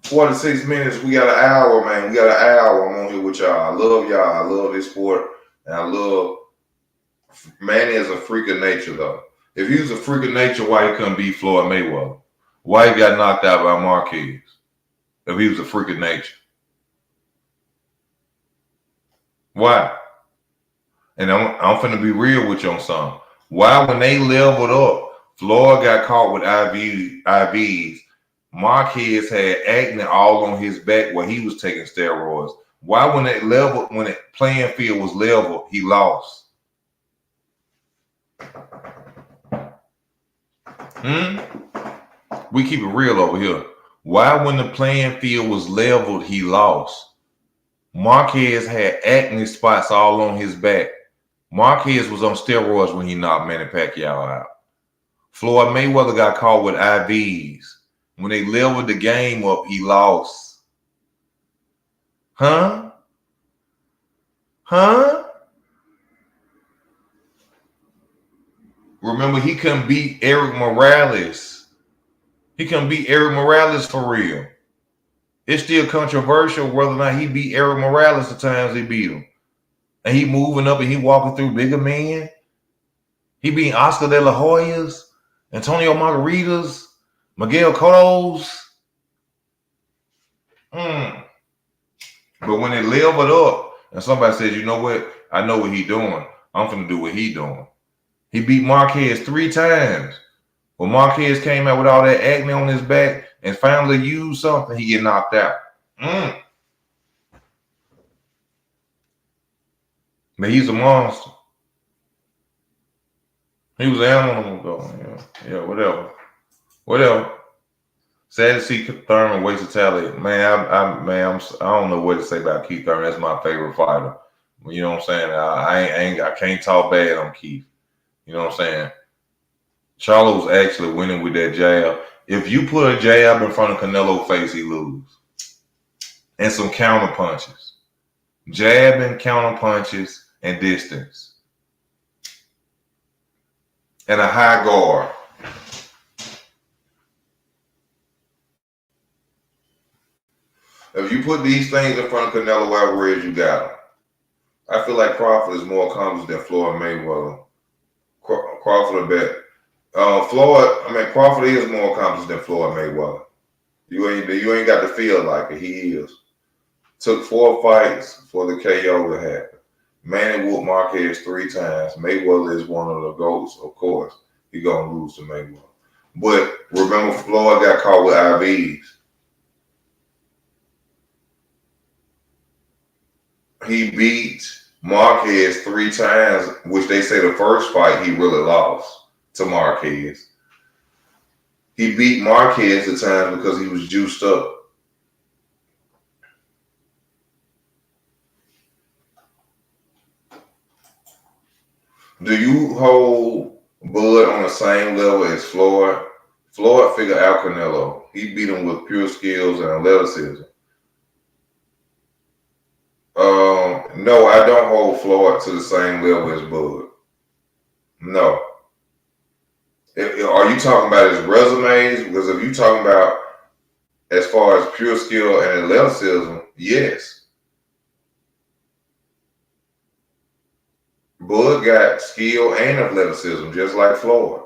46 minutes. We got an hour, man. We got an hour. I'm on here with y'all. I love y'all. I love this sport. And I love, Manny is a freak of nature, though. If he was a freak of nature, why he couldn't beat Floyd Mayweather? Why he got knocked out by Marquez? If he was a freak of nature. Why? And I'm finna be real with you on something. Why when they leveled up, Floyd got caught with IVs, Marquez had acne all on his back while he was taking steroids. Why when the playing field was level, he lost? We keep it real over here. Why when the playing field was leveled, he lost? Marquez had acne spots all on his back. Marquez was on steroids when he knocked Manny Pacquiao out. Floyd Mayweather got caught with IVs. When they leveled the game up, he lost. Huh? Remember, he couldn't beat Eric Morales. He couldn't beat Eric Morales for real. It's still controversial whether or not he beat Eric Morales the times he beat him. And he moving up and he walking through bigger men. He beat Oscar De La Hoyas, Antonio Margaritas, Miguel Cottos. But when they leveled up and somebody says, you know what? I know what he doing. I'm finna do what he doing. He beat Marquez 3 times. When Marquez came out with all that acne on his back and finally used something, he get knocked out. But he's a monster. He was an animal though. Yeah, whatever. Sad to see Thurman waste a talent. Man, I don't know what to say about Keith Thurman. That's my favorite fighter. You know what I'm saying? I can't talk bad on Keith. You know what I'm saying? Charlo was actually winning with that jab. If you put a jab in front of Canelo's face, he lose. And some counter punches. Jabbing, counter punches, and distance. And a high guard. If you put these things in front of Canelo Alvarez, you got him. I feel like Crawford is more accomplished than Floyd Mayweather. Crawford a bet. Crawford is more accomplished than Floyd Mayweather. You ain't got to feel like it. He is. Took 4 fights for the KO to happen. Manny whooped Marquez 3 times. Mayweather is one of the GOATs, of course. He gonna lose to Mayweather. But remember, Floyd got caught with IVs. He beat Marquez 3 times, which they say the first fight he really lost to Marquez. He beat Marquez the time because he was juiced up. Do you hold Bud on the same level as Floyd? Floyd figured out Canelo. He beat him with pure skills and athleticism. No, I don't hold Floyd to the same level as Bud. No. are you talking about his resumes? Because if you talking about as far as pure skill and athleticism, yes. Bud got skill and athleticism, just like Floyd.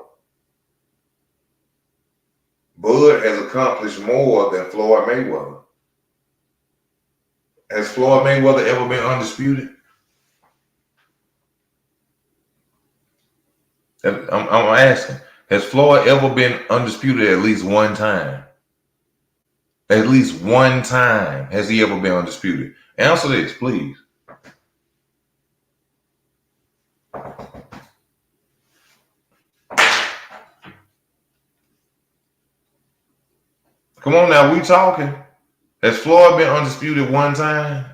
Bud has accomplished more than Floyd Mayweather. Has Floyd Mayweather ever been undisputed? I'm asking. Has Floyd ever been undisputed at least one time? At least one time has he ever been undisputed? Answer this, please. Come on now, we talking. Has Floyd been undisputed one time?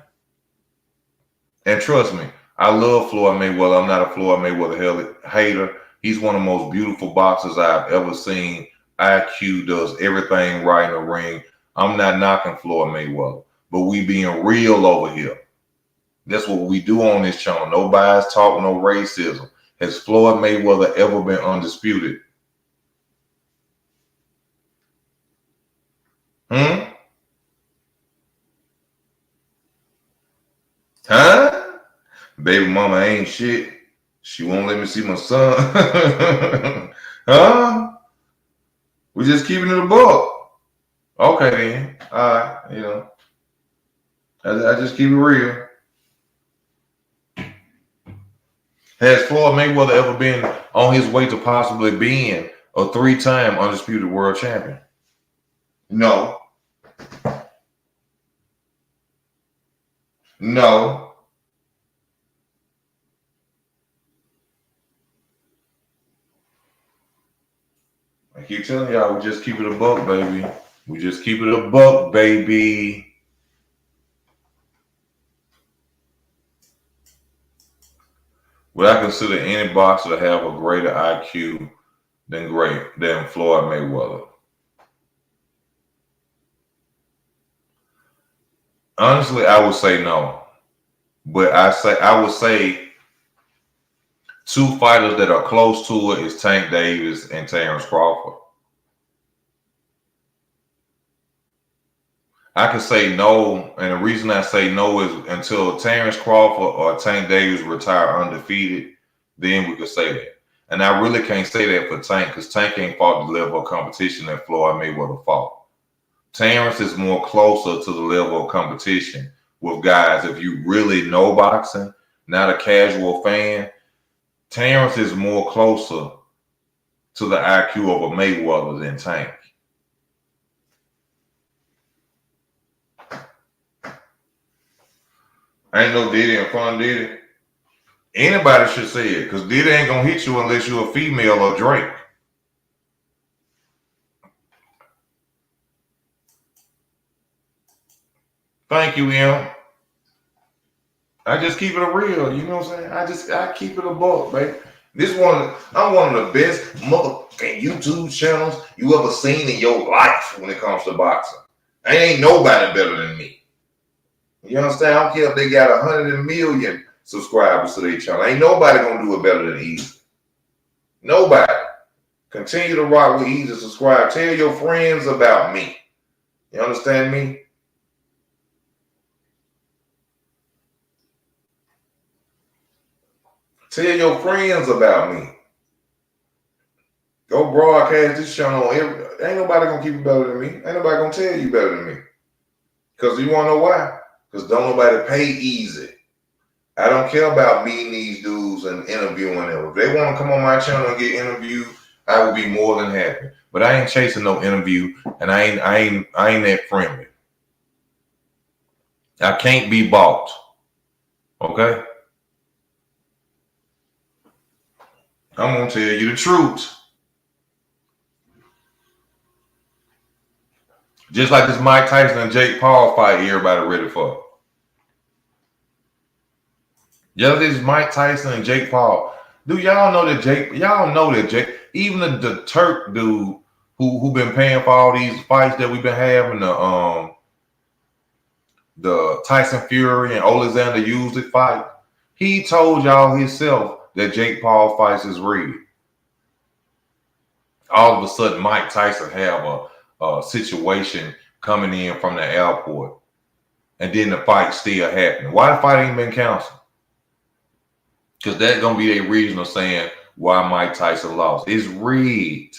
And trust me, I love Floyd Mayweather. I'm not a Floyd Mayweather hater. He's one of the most beautiful boxers I've ever seen. IQ does everything right in the ring. I'm not knocking Floyd Mayweather, but we being real over here. That's what we do on this channel. No bias talk, no racism. Has Floyd Mayweather ever been undisputed? Huh? Baby mama ain't shit. She won't let me see my son. Huh? We just keeping it a buck. Okay then. All right, you know. I just keep it real. Has Floyd Mayweather ever been on his way to possibly being a 3-time undisputed world champion? No. No. I keep telling y'all, we just keep it a buck, baby. We just keep it a buck, baby. Would I consider any boxer to have a greater IQ than Floyd Mayweather? Honestly, I would say no. But I would say two fighters that are close to it is Tank Davis and Terence Crawford. I can say no, and the reason I say no is until Terence Crawford or Tank Davis retire undefeated, then we could say that. And I really can't say that for Tank because Tank ain't fought the level of competition that Floyd Mayweather fought. Terence is more closer to the level of competition with guys. If you really know boxing, not a casual fan, Terence is more closer to the IQ of a Mayweather than Tank. Ain't no Diddy and Fun Diddy. Anybody should say it because Diddy ain't gonna hit you unless you're a female or Drake. Thank you, Em. I just keep it a real, you know what I'm saying? I keep it a buck, baby. I'm one of the best motherfucking YouTube channels you ever seen in your life when it comes to boxing. Ain't nobody better than me. You understand? I don't care if they got 100 million subscribers to their channel. Ain't nobody gonna do it better than Easy. Nobody. Continue to rock with Easy. Subscribe. Tell your friends about me. You understand me? Tell your friends about me. Go broadcast this channel. Ain't nobody gonna keep it better than me. Ain't nobody gonna tell you better than me. Because you wanna know why? Because don't nobody pay Easy. I don't care about meeting these dudes and interviewing them. If they want to come on my channel and get interviewed, I will be more than happy. But I ain't chasing no interview, and I ain't that friendly. I can't be bought. Okay? I'm gonna tell you the truth. Just like this Mike Tyson and Jake Paul fight everybody ready for. Just this Mike Tyson and Jake Paul. Do y'all know that Jake, even the Turk dude who been paying for all these fights that we've been having, the Tyson Fury and Alexander Usyk fight, he told y'all himself that Jake Paul fights is rigged. all of a sudden Mike Tyson have a situation coming in from the airport, and then the fight still happening? Why the fight ain't been canceled? Because that's gonna be their reason of saying why Mike Tyson lost. It's rigged.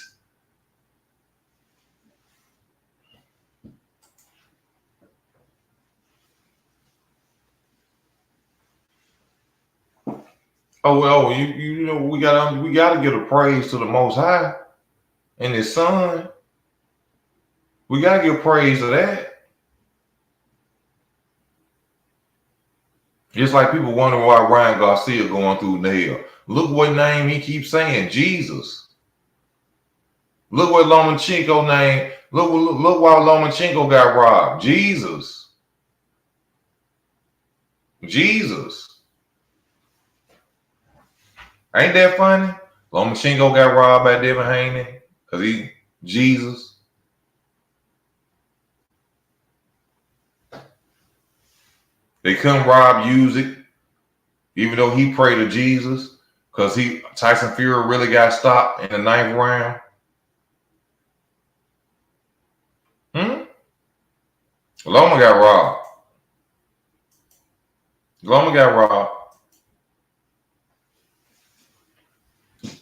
Oh well, you know we gotta give a praise to the Most High and His Son. We gotta give praise to that. Just like people wonder why Ryan Garcia going through hell. Look what name he keeps saying, Jesus. Look what Lomachenko name. Look why Lomachenko got robbed. Jesus. Jesus. Ain't that funny? Lomachenko got robbed by Devin Haney because he Jesus. They couldn't rob Usyk, even though he prayed to Jesus, because Tyson Fury really got stopped in the 9th round. Loma got robbed. Loma got robbed.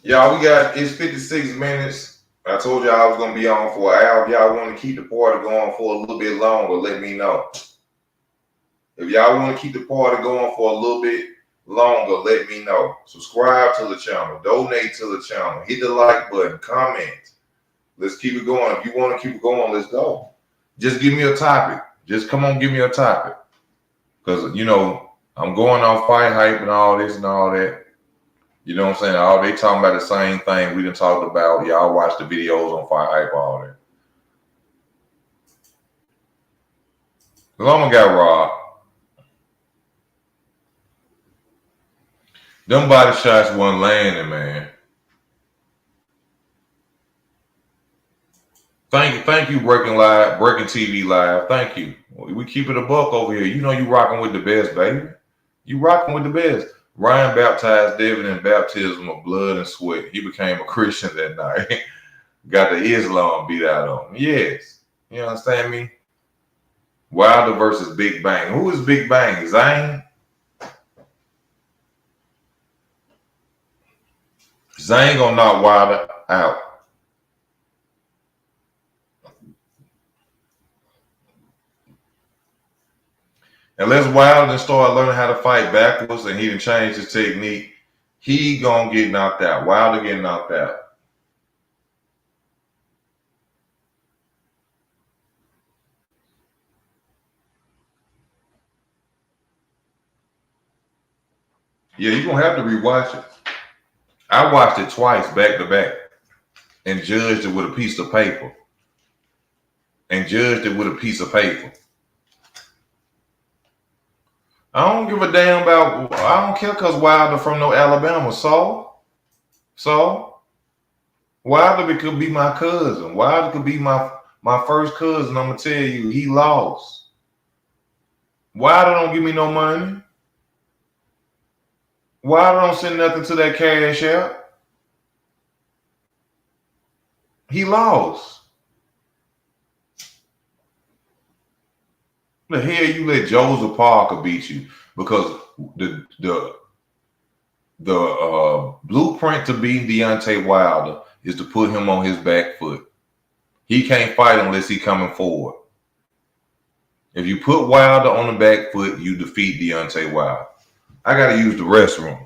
Y'all, it's 56 minutes. I told y'all I was gonna be on for an hour. If y'all want to keep the party going for a little bit longer, let me know. If y'all want to keep the party going for a little bit longer, let me know. Subscribe to the channel, donate to the channel, hit the like button, comment. Let's keep it going. If you want to keep it going, let's go. Just give me a topic. Just come on, give me a topic. Because, you know, I'm going off fight hype and all this and all that. You know what I'm saying? All they talking about the same thing we done talked about. Y'all watch the videos on fight hype, all that. Loma got robbed. Them body shots wasn't landing, man. Thank you, Breaking TV Live. Thank you. We keep it a buck over here. You know you rocking with the best, baby. You rocking with the best. Ryan baptized David in baptism of blood and sweat. He became a Christian that night. Got the Islam beat out of him. Yes. You understand me? Wilder versus Big Bang. Who is Big Bang? Zane? Zane gonna knock Wilder out. Unless Wilder start learning how to fight backwards and he done changed his technique, he gonna get knocked out. Wilder getting knocked out. Yeah, you're gonna have to rewatch it. I watched it twice back to back and judged it with a piece of paper. I don't give a damn about, I don't care because Wilder from no Alabama. So Wilder could be my cousin. Wilder could be my first cousin. I'm gonna tell you, he lost. Wilder don't give me no money. Wilder don't send nothing to that cash app. He lost. The hell you let Joseph Parker beat you? Because the blueprint to beat Deontay Wilder is to put him on his back foot. He can't fight unless he coming forward. If you put Wilder on the back foot, you defeat Deontay Wilder. I gotta use the restroom.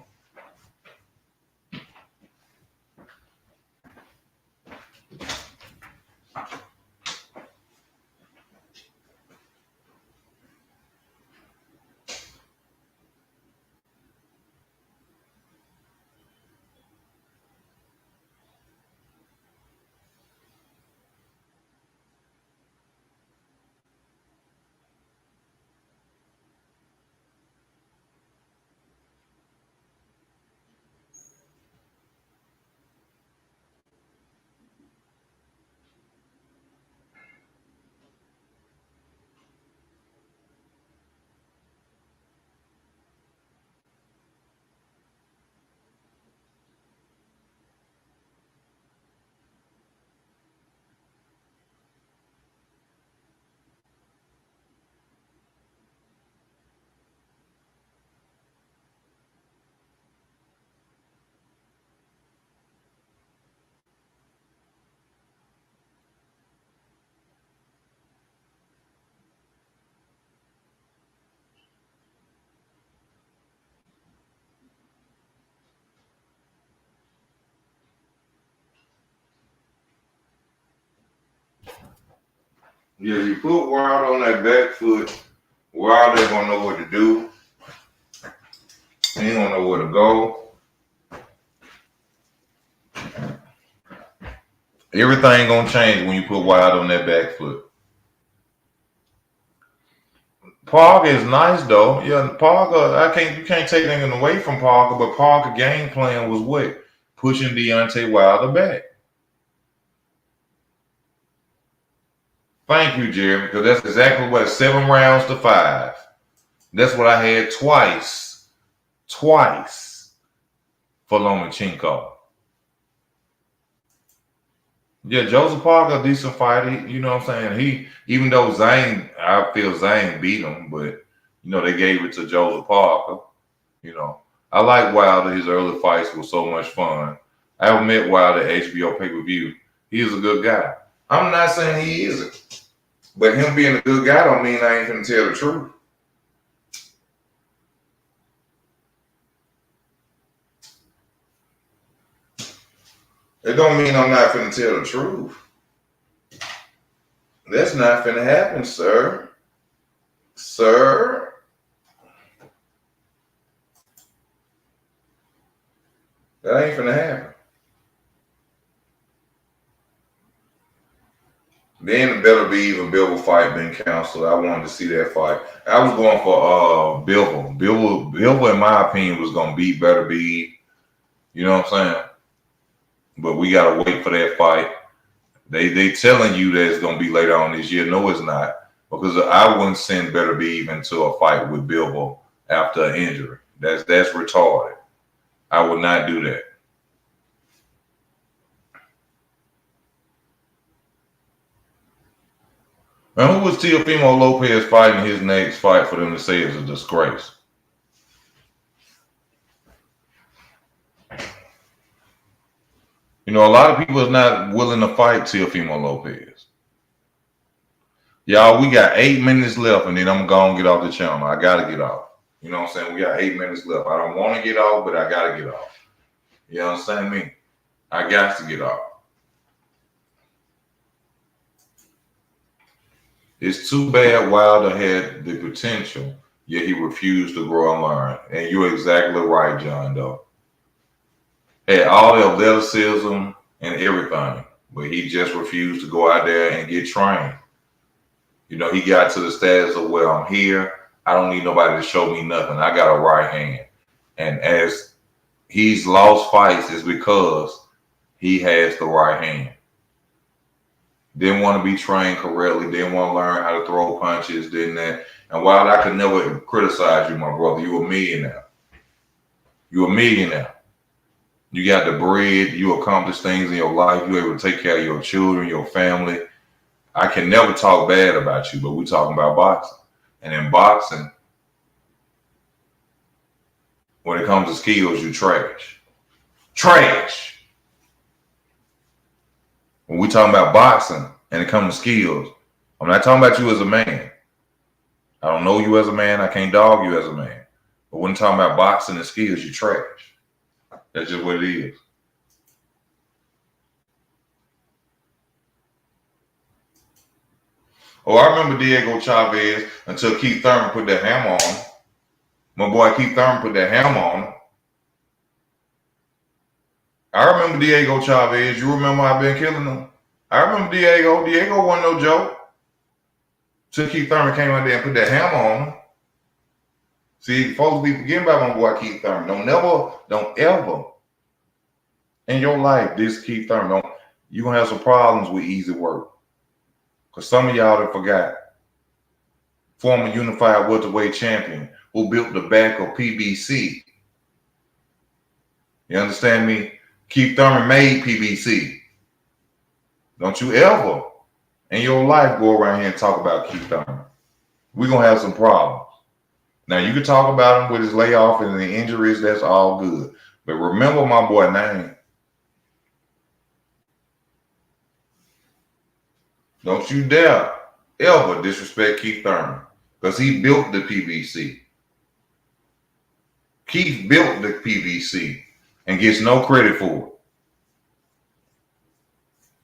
Yeah, you put Wilder on that back foot, Wilder ain't gonna know what to do. He ain't gonna know where to go. Everything gonna change when you put Wilder on that back foot. Parker is nice though. Yeah, Parker, you can't take anything away from Parker, but Parker game plan was what? Pushing Deontay Wilder back. Thank you, Jeremy, because that's exactly what 7 rounds to 5. That's what I had twice for Lomachenko. Yeah, Joseph Parker, a decent fighter. You know what I'm saying? Even though I feel Zane beat him, but they gave it to Joseph Parker. I like Wilder. His early fights were so much fun. I met Wilder at HBO pay-per-view. He is a good guy. I'm not saying he isn't, but him being a good guy don't mean I ain't gonna tell the truth. It don't mean I'm not finna tell the truth. That's not finna happen, sir. Sir. That ain't finna happen. Then the Better Be Even Bivol fight been canceled. I wanted to see that fight. I was going for Bivol. Bivol, in my opinion, was gonna beat Better Be. You know what I'm saying? But we gotta wait for that fight. They telling you that it's gonna be later on this year. No, it's not. Because I wouldn't send Better Be Even to a fight with Bivol after an injury. That's retarded. I would not do that. And who was Teofimo Lopez fighting his next fight for them to say it's a disgrace? A lot of people is not willing to fight Teofimo Lopez. Y'all, we got 8 minutes left, and then I'm going to get off the channel. I got to get off. You know what I'm saying? We got 8 minutes left. I don't want to get off, but I got to get off. You understand me? I got to get off. It's too bad Wilder had the potential, yet he refused to grow and learn. And you're exactly right, John Doe. Had all the athleticism and everything, but he just refused to go out there and get trained. He got to the status of, well, I'm here. I don't need nobody to show me nothing. I got a right hand. And as he's lost fights, it's because he has the right hand. Didn't want to be trained correctly. Didn't want to learn how to throw punches. Didn't that. And while I could never criticize you, my brother, you a millionaire. You a millionaire. You got the bread. You accomplish things in your life. You're able to take care of your children, your family. I can never talk bad about you, but we're talking about boxing. And in boxing, when it comes to skills, you trash. Trash. When we talking about boxing and it comes to skills, I'm not talking about you as a man. I don't know you as a man. I can't dog you as a man. But when talking about boxing and skills, you trash. That's just what it is. Oh, I remember Diego Chavez until Keith Thurman put that hammer on him. My boy Keith Thurman put that hammer on him. I remember Diego Chavez. You remember I've been killing him? I remember Diego. Diego wasn't no joke. Till Keith Thurman came out there and put that hammer on him. See, folks be forgetting about my boy Keith Thurman. Don't ever in your life this Keith Thurman. You're going to have some problems with easy work. Because some of y'all that forgot. Former unified welterweight champion who built the back of PBC. You understand me? Keith Thurman made PBC. Don't you ever in your life go around here and talk about Keith Thurman. We're going to have some problems. Now, you can talk about him with his layoff and the injuries. That's all good. But remember my boy name. Don't you dare ever disrespect Keith Thurman because he built the PBC. Keith built the PBC and gets no credit for it.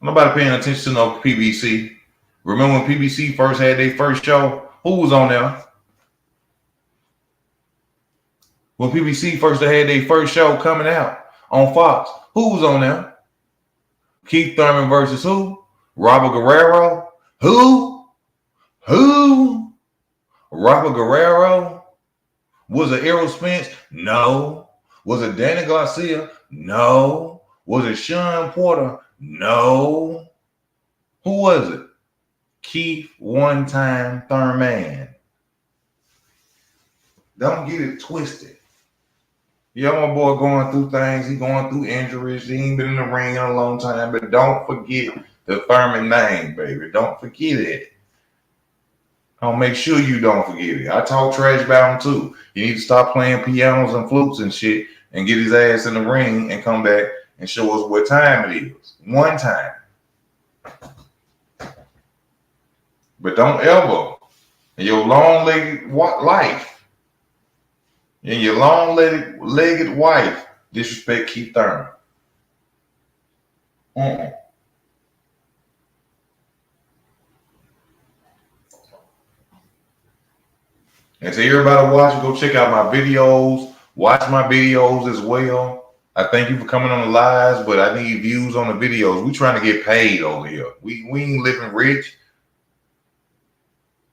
Nobody paying attention to no PBC. Remember when PBC first had their first show? Who was on there? When PBC first had their first show coming out on Fox, who was on there? Keith Thurman versus who? Robert Guerrero? Who? Robert Guerrero? Was it Errol Spence? No. Was it Danny Garcia? No. Was it Sean Porter? No. Who was it? Keith One Time Thurman. Don't get it twisted. Yeah, my boy going through things. He going through injuries. He ain't been in the ring in a long time. But don't forget the Thurman name, baby. Don't forget it. I'll make sure you don't forget it. I talk trash about him too. You need to stop playing pianos and flutes and shit and get his ass in the ring and come back and show us what time it is. One time. But don't ever, in your long-legged life, in your long-legged wife, disrespect Keith Thurman. And to everybody watching, go check out my videos. Watch my videos as well. I thank you for coming on the lives, but I need views on the videos. We trying to get paid over here. We ain't living rich.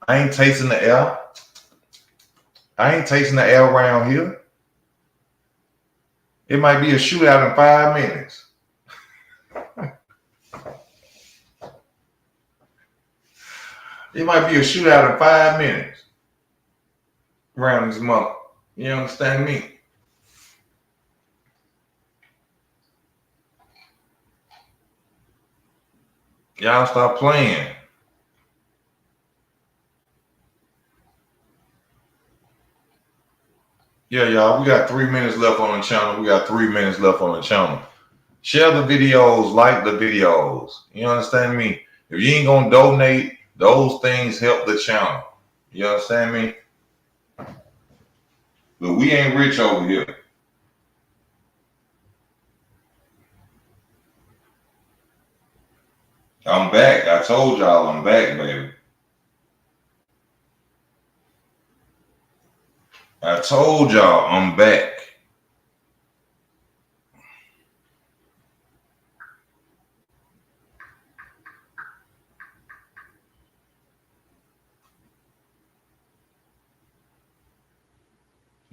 I ain't tasting the air. I ain't tasting the air around here. It might be a shootout in 5 minutes. It might be a shootout in 5 minutes. Around this month. You understand me? Y'all stop playing. Yeah, y'all, we got 3 minutes left on the channel. Share the videos, like the videos. You understand me? If you ain't gonna donate, those things help the channel. You understand me? But we ain't rich over here. I'm back. I told y'all I'm back, baby. I told y'all I'm back.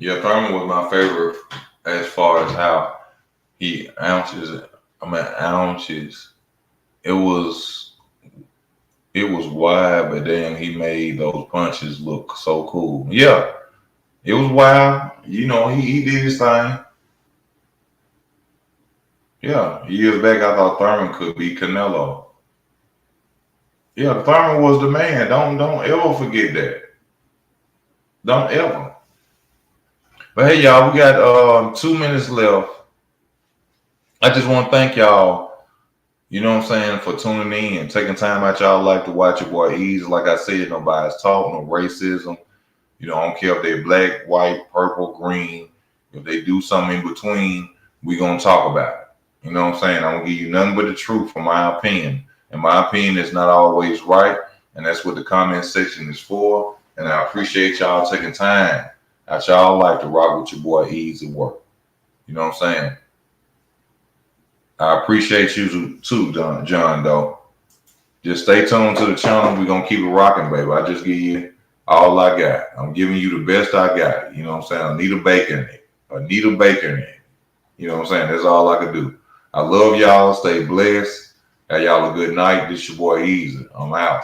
Yeah, Thurman was my favorite as far as how he ounces. It was wide, but then he made those punches look so cool. Yeah, it was wild. You know, he did his thing. Yeah, years back I thought Thurman could be Canelo. Yeah, Thurman was the man. Don't ever forget that. Don't ever. But hey, y'all, we got 2 minutes left. I just want to thank y'all, you know what I'm saying, for tuning in and taking time out y'all life to watch your boy Easy. Like I said, nobody's talk, no racism. You know, I don't care if they're black, white, purple, green. If they do something in between, we going to talk about it. You know what I'm saying? I'm going to give you nothing but the truth from my opinion. And my opinion is not always right. And that's what the comment section is for. And I appreciate y'all taking time out y'all life to rock with your boy Easy Work. You know what I'm saying? I appreciate you too, John, though. Just stay tuned to the channel. We're going to keep it rocking, baby. I just give you all I got. I'm giving you the best I got. You know what I'm saying? I need a bacon in it. You know what I'm saying? That's all I can do. I love y'all. Stay blessed. Have y'all a good night. This your boy Easy. I'm out.